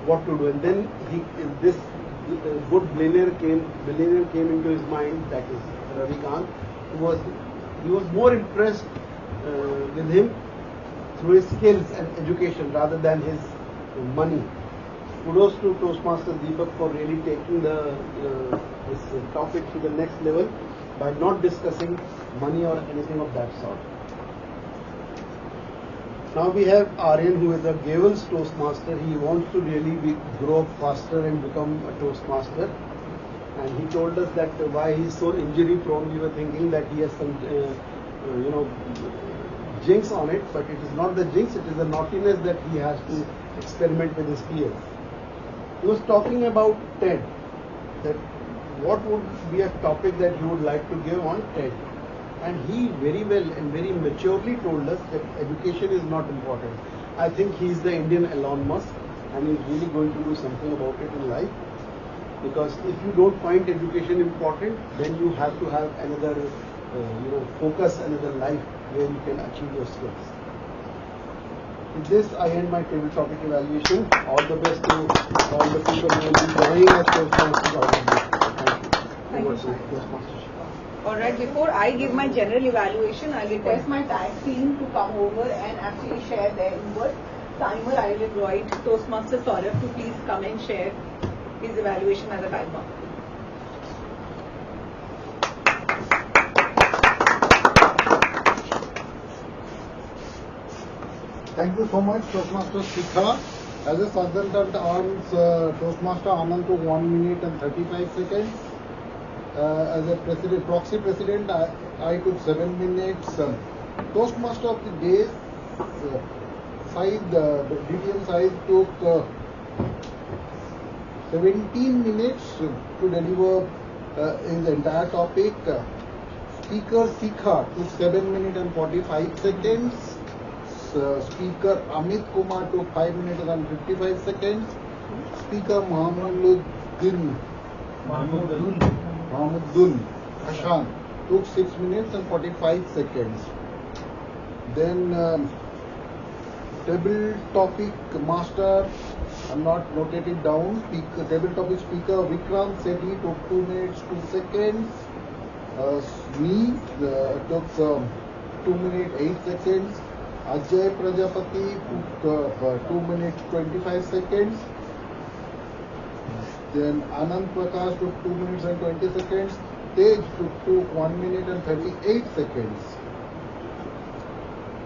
what to do. And then this good billionaire came into his mind, that is Ravi Kant. He was more impressed with him through his skills and education rather than his money. Kudos to Toastmaster Deepak for really taking this topic to the next level by not discussing money or anything of that sort. Now we have Aryan, who is a Gavel's Toastmaster. He wants to really grow up faster and become a Toastmaster. And he told us that why he is so injury prone. We were thinking that he has some, jinx on it, but it is not the jinx, it is the naughtiness that he has to experiment with his peers. He was talking about TED, that what would be a topic that he would like to give on TED. And he very well and very maturely told us that education is not important. I think he is the Indian Elon Musk, and he is really going to do something about it in life. Because if you don't find education important, then you have to have another, focus, another life where you can achieve your skills. With this, I end my table topic evaluation. All the best to all the people who will be joining us. Thank you. Alright, before I give my general evaluation, I request my tag team to come over and actually share their input. Timer, I will invite Toastmaster Saurabh to please come and share his evaluation as a timer. Thank you so much, Toastmaster Shikha. As a consultant arms, Toastmaster Anand took 1 minute and 35 seconds. As a proxy president, I took 7 minutes. Toastmaster of the day, the DTM size took 17 minutes to deliver his entire topic. Speaker Sikha took 7 minutes and 45 seconds. Speaker Amit Kumar took 5 minutes and 55 seconds. Speaker Mahmuddin Hashan took 6 minutes and 45 seconds. Then table topic master, I'm not noted it down. Table topic speaker Vikram Sethi took 2 minutes 2 seconds. Me took 2 minutes 8 seconds. Ajay Prajapati took 2 minutes 25 seconds. Then Anand Prakash took 2 minutes and 20 seconds. Tej took 1 minute and 38 seconds.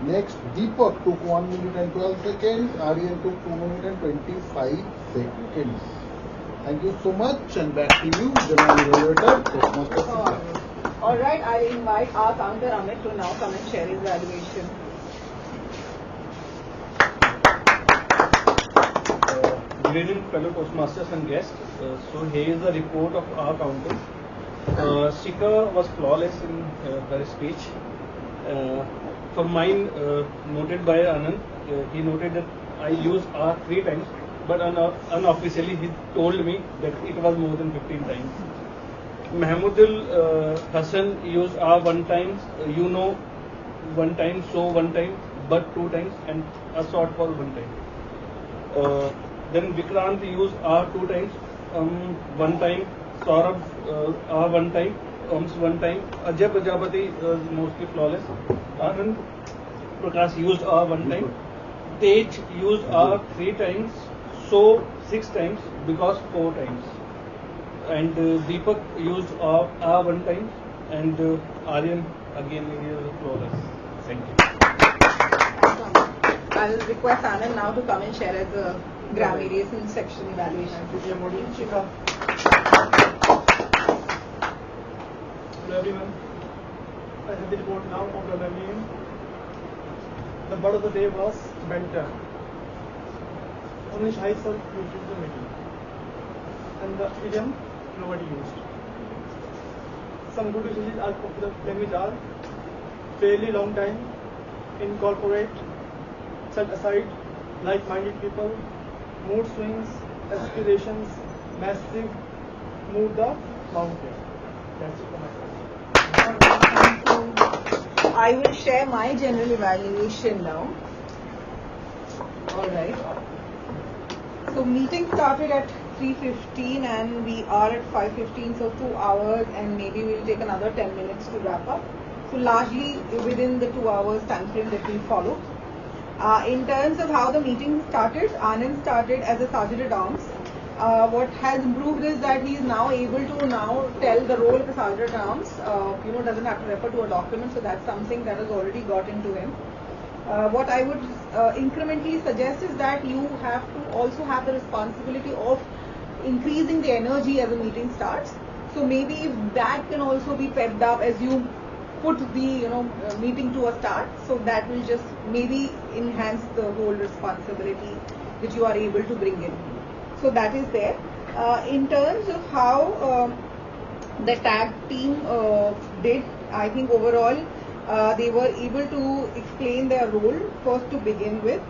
Next, Deepak took 1 minute and 12 seconds. Aryan took 2 minutes and 25 seconds. Thank you so much, and back to you, General Evaluator. Alright, I invite our counter Amit to now come and share his evaluation. Good evening, fellow Toastmasters and guests. So here is the report of our counter. Shikha was flawless in her speech. For mine, noted by Anand, he noted that I used R 3 times, but unofficially he told me that it was more than 15 times. Mahmudul Hassan used R 1 time, 1 time, so 1 time, but 2 times, and a shortfall 1 time. Then Vikrant used R 2 times, 1 time, Saurabh R 1 time, 1 time. Ajay Prajapati was mostly flawless. Anand Prakash used R 1 time. Tej used R 3 times. So 6 times because 4 times. And Deepak used R 1 time, and Aryan again is flawless. Thank you. I will request Anand now to come and share as a graduation section evaluation. Hello everyone. I have the report now of the learning. The word of the day was banter. Only shy self used the meeting. And the idiom nobody used. Some good usages of the language are fairly long time, incorporate, set aside, like-minded people, mood swings, aspirations, massive, move the mountain. That's it for my side. I will share my general evaluation now. Alright. So meeting started at 3:15 and we are at 5:15, so 2 hours, and maybe we'll take another 10 minutes to wrap up. So largely within the 2 hours time frame that we follow. In terms of how the meeting started, Anand started as a sergeant at arms. What has improved is that he is now able to now tell the role of the sergeant at arms. Doesn't have to refer to a document, so that's something that has already got into him. What I would incrementally suggest is that you have to also have the responsibility of increasing the energy as the meeting starts. So maybe if that can also be pepped up as you put the meeting to a start, so that will just maybe enhance the whole responsibility which you are able to bring in. So that is there. In terms of how the tag team did, I think overall they were able to explain their role first to begin with,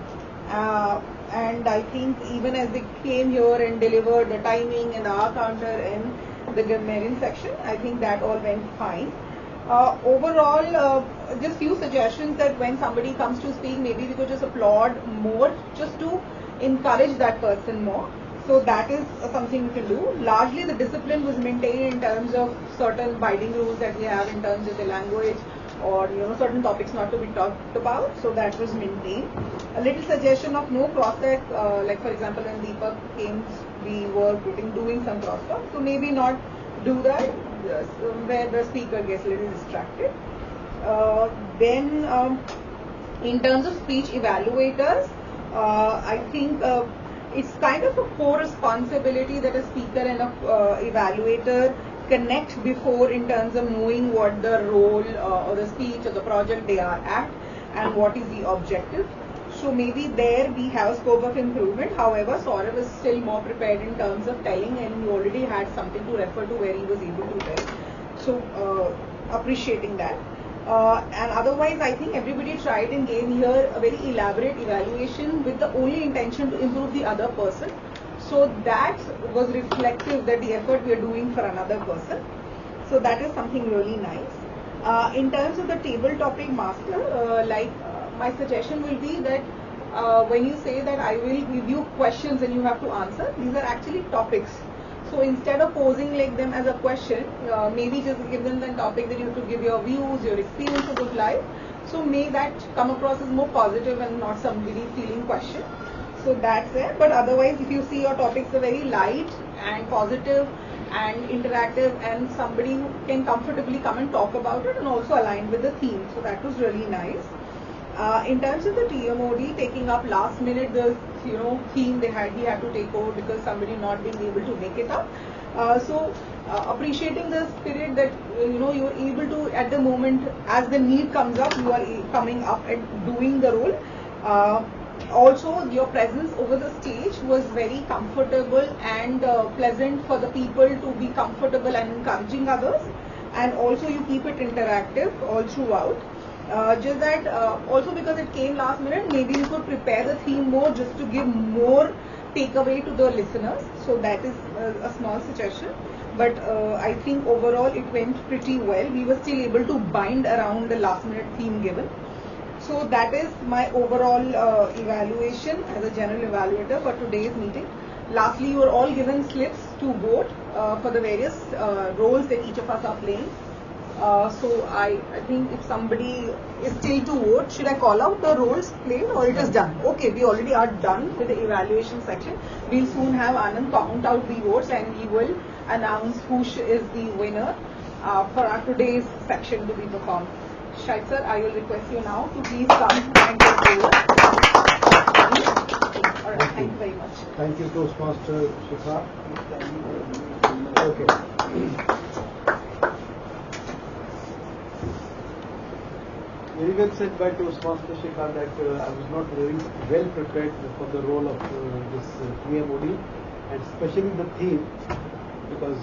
and I think even as they came here and delivered the timing and the hour counter and the grammarian section, I think that all went fine. Overall, just few suggestions that when somebody comes to speak, maybe we could just applaud more, just to encourage that person more. So that is something we can do. Largely the discipline was maintained in terms of certain binding rules that we have in terms of the language, or certain topics not to be talked about, so that was maintained. A little suggestion of no cross-talk, like for example when Deepak came, we were doing some cross-talk, so maybe not do that where the speaker gets a little distracted. Then in terms of speech evaluators, I think it's kind of a core responsibility that a speaker and a evaluator connect before, in terms of knowing what the role or the speech or the project they are at and what is the objective. So maybe there we have scope of improvement. However, Saurav is still more prepared in terms of telling, and he already had something to refer to where he was able to tell. So appreciating that. And otherwise, I think everybody tried and gave here a very elaborate evaluation with the only intention to improve the other person. So that was reflective that the effort we are doing for another person. So that is something really nice. In terms of the table topic master, my suggestion will be that when you say that I will give you questions and you have to answer, these are actually topics. So instead of posing like them as a question, maybe just give them the topic that you have to give your views, your experiences of life. So may that come across as more positive and not somebody feeling question. So that's it. But otherwise, if you see your topics are very light and positive and interactive, and somebody who can comfortably come and talk about it and also aligned with the theme. So that was really nice. In terms of the TMOD taking up last minute the theme he had to take over because somebody not being able to make it up. Appreciating the spirit that you are able to, at the moment as the need comes up, you are coming up and doing the role. Also, your presence over the stage was very comfortable and pleasant for the people to be comfortable and encouraging others, and also you keep it interactive all throughout. Just that also because it came last minute, maybe you could prepare the theme more just to give more takeaway to the listeners. So that is a small suggestion. But I think overall it went pretty well. We were still able to bind around the last minute theme given. So that is my overall evaluation as a general evaluator for today's meeting. Lastly, you are all given slips to vote for the various roles that each of us are playing. So I think if somebody is still to vote, should I call out the roles played or it is done? Okay, we already are done with the evaluation section. We'll soon have Anand count out the votes and he will announce who is the winner for our today's section to be performed. Shahid sir, I will request you now to please come and take over. Alright, thank you very much. Thank you, Toastmaster Shikha. Okay. Very well said by Toastmaster Shikha that I was not very well prepared for the role of this PMOD, and especially the theme, because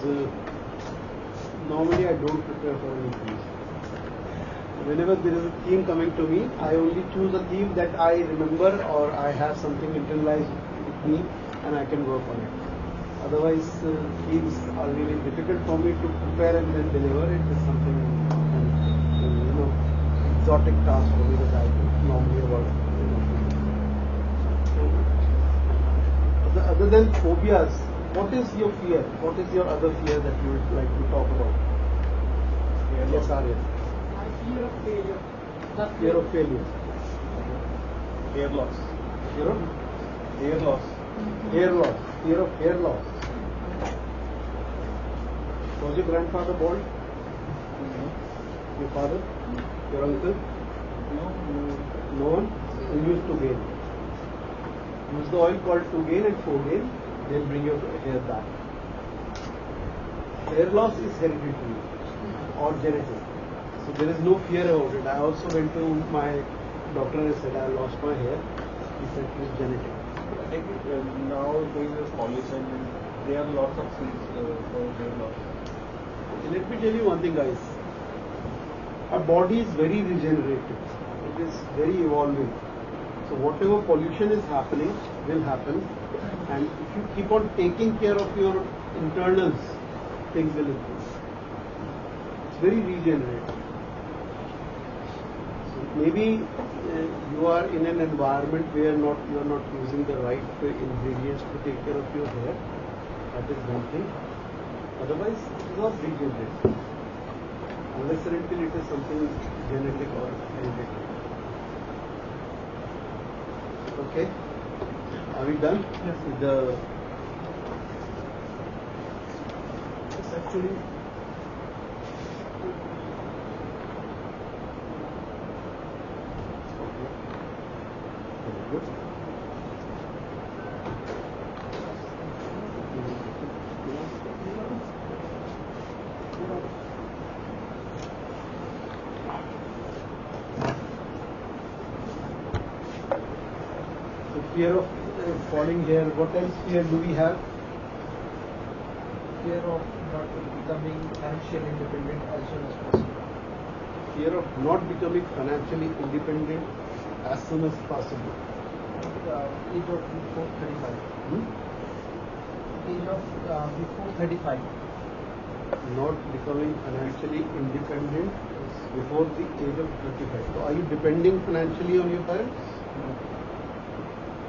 normally I don't prepare for anything. Whenever there is a theme coming to me, I only choose a theme that I remember or I have something internalized with me and I can work on it. Otherwise, themes are really difficult for me to prepare and then deliver. It is something, exotic task for me that I normally avoid. So, other than phobias, what is your fear? What is your other fear that you would like to talk about? Yes, Arya. Fear of failure. Fear of failure. Hair loss. Fear of Hair loss. hair loss. Fear of hair loss. Was your grandfather bald? Your father? Your uncle? No one? You used to gain. Use the oil called to gain and for gain, then bring your hair back. Hair loss is hereditary or genetic. So there is no fear about it. I also went to my doctor and said I lost my hair. He said it is genetic. I think now going to college and there are lots of things for hair loss. Let me tell you one thing, guys. Our body is very regenerative. It is very evolving. So whatever pollution is happening will happen. And if you keep on taking care of your internals, things will improve. It's very regenerative. So maybe you are in an environment where you are not using the right ingredients to take care of your hair. That is one thing. Otherwise, it is not regenerative. Unless and until it is something genetic or hereditary. Okay? Are we done? Yes. With the It's actually very good. So fear of falling hair. What else fear do we have? Fear of not becoming financially independent as soon as possible. Fear of not becoming financially independent as soon as possible. Age of before 35. Age of before 35. Not becoming financially independent before the age of 35. So are you depending financially on your parents?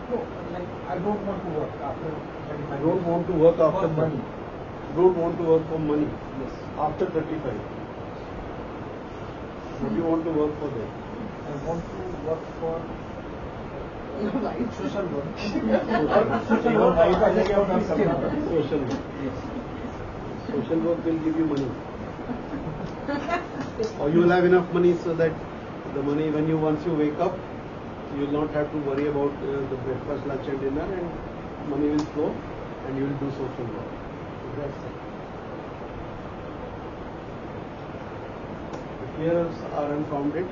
No, like I don't want to work after 35. I don't want to work after For money. Don't want to work for money. Yes. After 35. What do you want to work for then? I want to work for social work. Social work. Social work. Yes. Social work will give you money. Or you will have enough money so that the money when you once you wake up, you will not have to worry about the breakfast, lunch and dinner, and money will flow and you will do social work. So that's it. The fears are unfounded.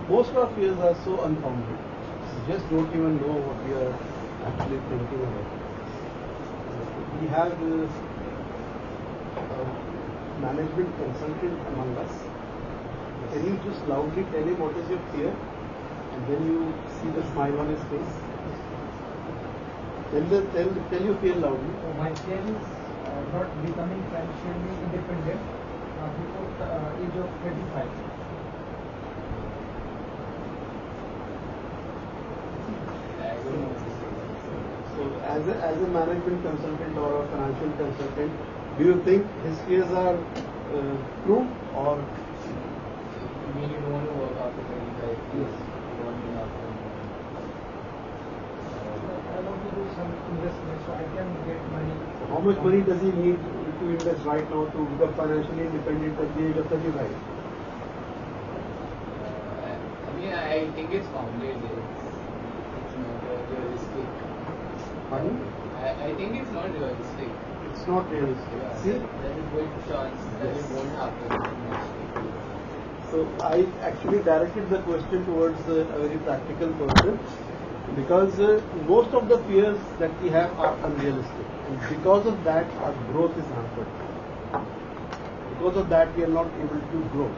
Most of our fears are so unfounded. We just don't even know what we are actually thinking about. We have a management consultant among us. Can you just loudly tell him what is your fear? And then you see the smile on his face. Tell your fear loudly. My fear is not becoming financially independent before the age of 35. So as a management consultant or a financial consultant, do you think his fears are true or? You mean you don't want to work after 25? Yes. You want to be after I want to do some investment so I can get money. How much money does he need to invest right now to become financially independent at the age of 35? I think it's founded. It's not realistic. Pardon? I think it's not realistic. It's not realistic. Yeah, See? there's a good chance that it won't happen. So I actually directed the question towards a very practical person because most of the fears that we have are unrealistic, and because of that our growth is hampered. Because of that we are not able to grow.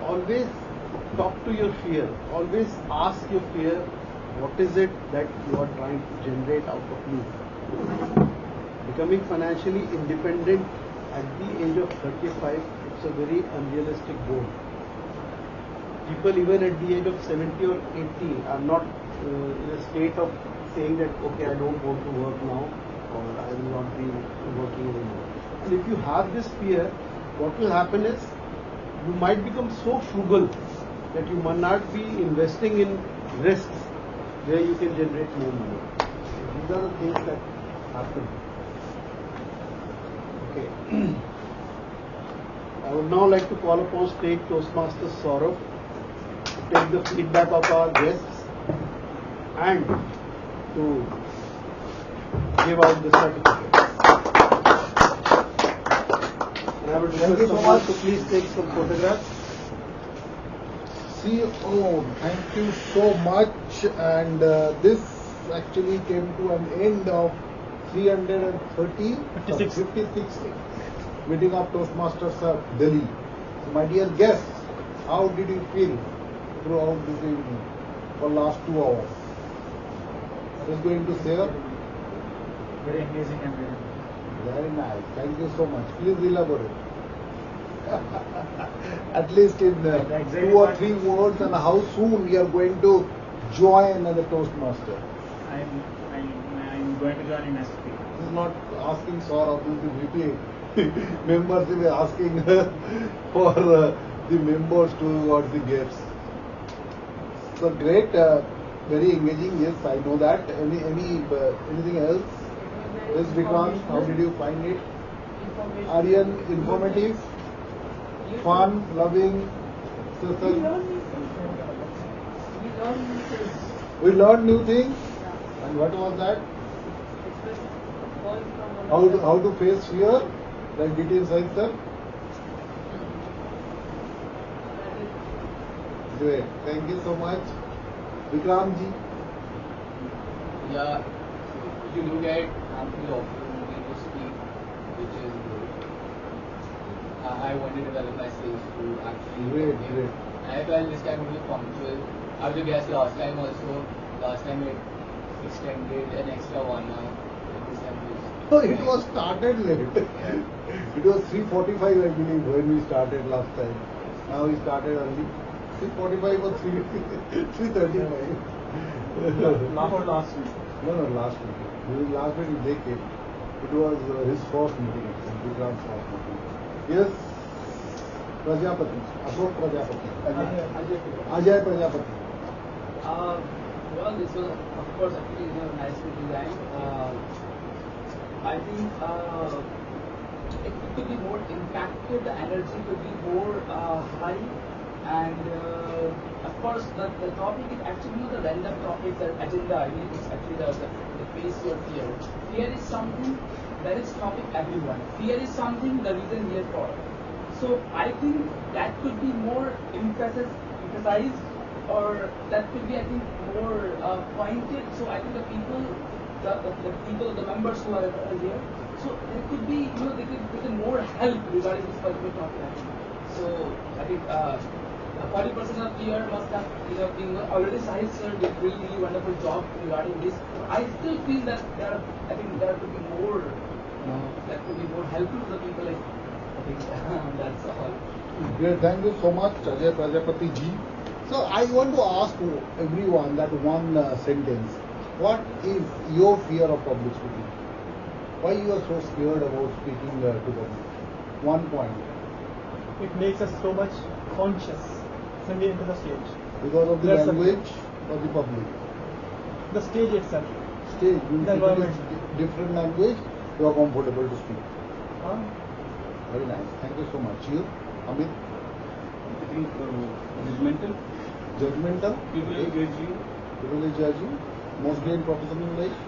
Always talk to your fear. Always ask your fear, what is it that you are trying to generate out of me? Becoming financially independent at the age of 35, it's a very unrealistic goal. People even at the age of 70 or 80 are not in a state of saying that, okay, I don't want to work now, or I will not be working anymore. And if you have this fear, what will happen is, you might become so frugal that you might not be investing in risks where you can generate more money. These are the things that happen. Okay. I would now like to call upon State Toastmasters Saurav to take the feedback of our guests and to give out the certificates. I would request someone to please take some photographs. CEO, thank you so much. And this actually came to an end of 56 meeting of Toastmasters of Delhi. So my dear guests, how did you feel throughout this evening for last 2 hours? Just going to share. Very engaging and very nice. Very nice. Thank you so much. Please elaborate. At least in 2 or 3 words, and how soon we are going to join as a Toastmaster. I'm going to join in next week. This is not asking Saurav, this is the VP members. We are asking for the members towards the guests. So great, very engaging. Yes, I know that. Anything else? Yes, Vikrant, how did you find it? Aryan, informative, fun, loving, we learned new things. And what was that? How to face fear, like details like sir. Great, thank you so much. Vikramji. Yeah, you do get ample opportunity to speak, which is good. I want to develop my skills to actually. Great. I felt this time will be punctual. I was a guest last time also. Last time it extended an extra 1 hour. This time So it was started late. It was 3:45, I believe, when we started last time. Now we started early. 3:45 or 3:35. Last week. No, last week. Last week they came. It was his first meeting, Vikram's first meeting. Yes, Prajapati, Ashok Prajapati, Ajay Prajapati. Well, this was, of course, actually nicely designed. I think it could be more impactful, the energy could be more high, and of course the topic is actually not the random topic, the agenda. I mean, it's actually the face your fear. Fear is something that is topic everyone. Fear is something the reason here for. So I think that could be more emphasized, or that could be, I think, more pointed. So I think the people, the members who are here, so there could be, they could more help regarding this particular topic. So I think 40% of fear must have, been already Sahil sir did really wonderful job regarding this. I still feel that there could be more, that could be more helpful to the people. I think that's all. Great, thank you so much, Ajay Prajapati ji. So I want to ask everyone that one sentence. What is your fear of public speaking? Why you are so scared about speaking to them? One point. It makes us so much conscious when we enter the stage. Because of the That's language or the public? The stage itself. Stage. The If it environment. is different language, you are comfortable to speak. Huh? Very nice. Thank you so much. You, Amit? I think judgmental. Judgmental? People will judge you. People will judge you. Mostly in professional life?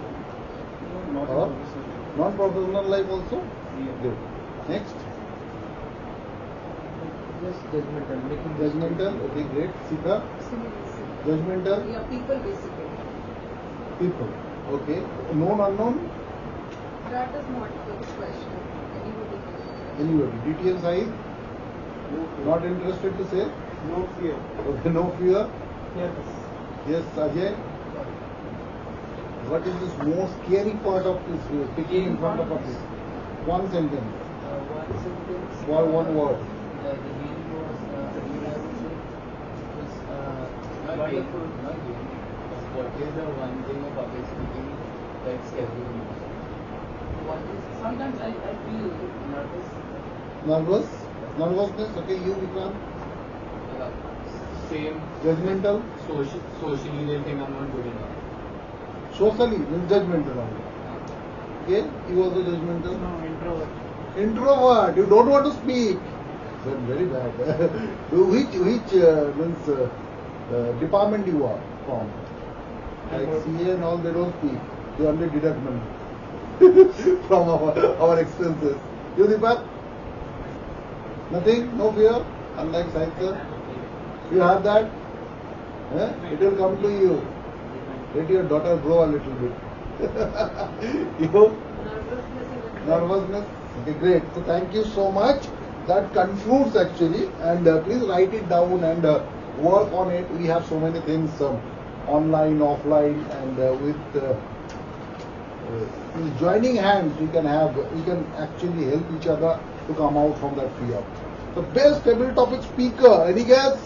Not Or in professional. non-professional life also? Yeah. Good. Next? Just judgmental, making Judgmental. Okay, great. Sita? Judgmental? Yeah, people basically. People. Okay. Known, unknown? That is not the question. Anybody. Anybody. DTM side? Not interested to say? No fear. Okay, no fear. Yes. Yes, Ajay. What is this most scary part of this speaking in front of public? One sentence. one sentence. One word. The hearing was, I would say, was wonderful. What is the one thing of public speaking that scares you most? Sometimes I feel nervous. Nervous? Nervousness? Okay, you Vikrant? Same. Judgmental? Socially, they think I'm not good enough. Socially, means judgmental only. Okay, you also judgmental? No, introvert. Introvert, you don't want to speak. Then very bad. which means department you are from? Like CA and all, they don't speak. They only deduct money from our expenses. You Deepak? Nothing? No fear? Unlike science sir? You have that? It will come to you. Let your daughter grow a little bit. You? Nervousness? Okay, great. So thank you so much. That concludes actually, and please write it down and work on it. We have so many things online, offline, and with joining hands, we can actually help each other to come out from that fear. The best table topic speaker, any guess?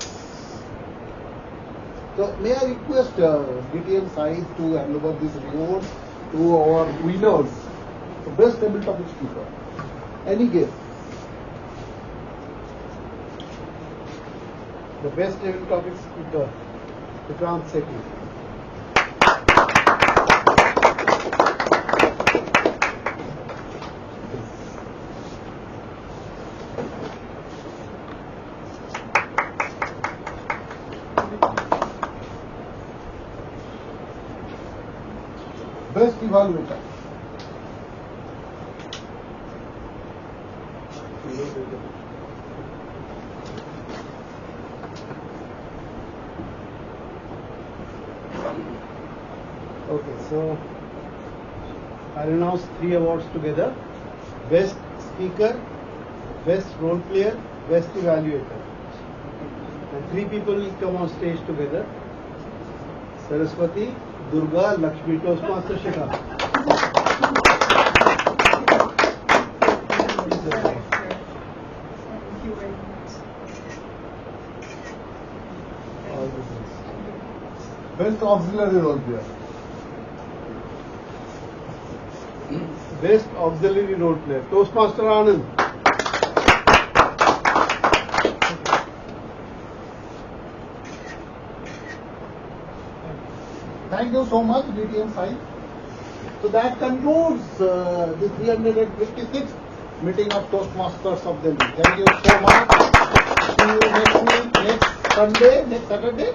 So may I request DTM side to hand over this reward to our winners. The best table topic speaker. Any guess? The best table topic speaker, Vikrant Sethi. Best evaluator. Okay, so I'll announce 3 awards together. Best speaker, best role player, best evaluator. And 3 people will come on stage together. Saraswati, Durga, Lakshmi, Toastmasters Shikha. Thank you very much. All the best. Best auxiliary role player. Best auxiliary role player, Toastmaster Anand. Thank you so much, DTM side. So that concludes the 356th meeting of Toastmasters of Delhi. Thank you so much. See you next week, next Sunday, next Saturday.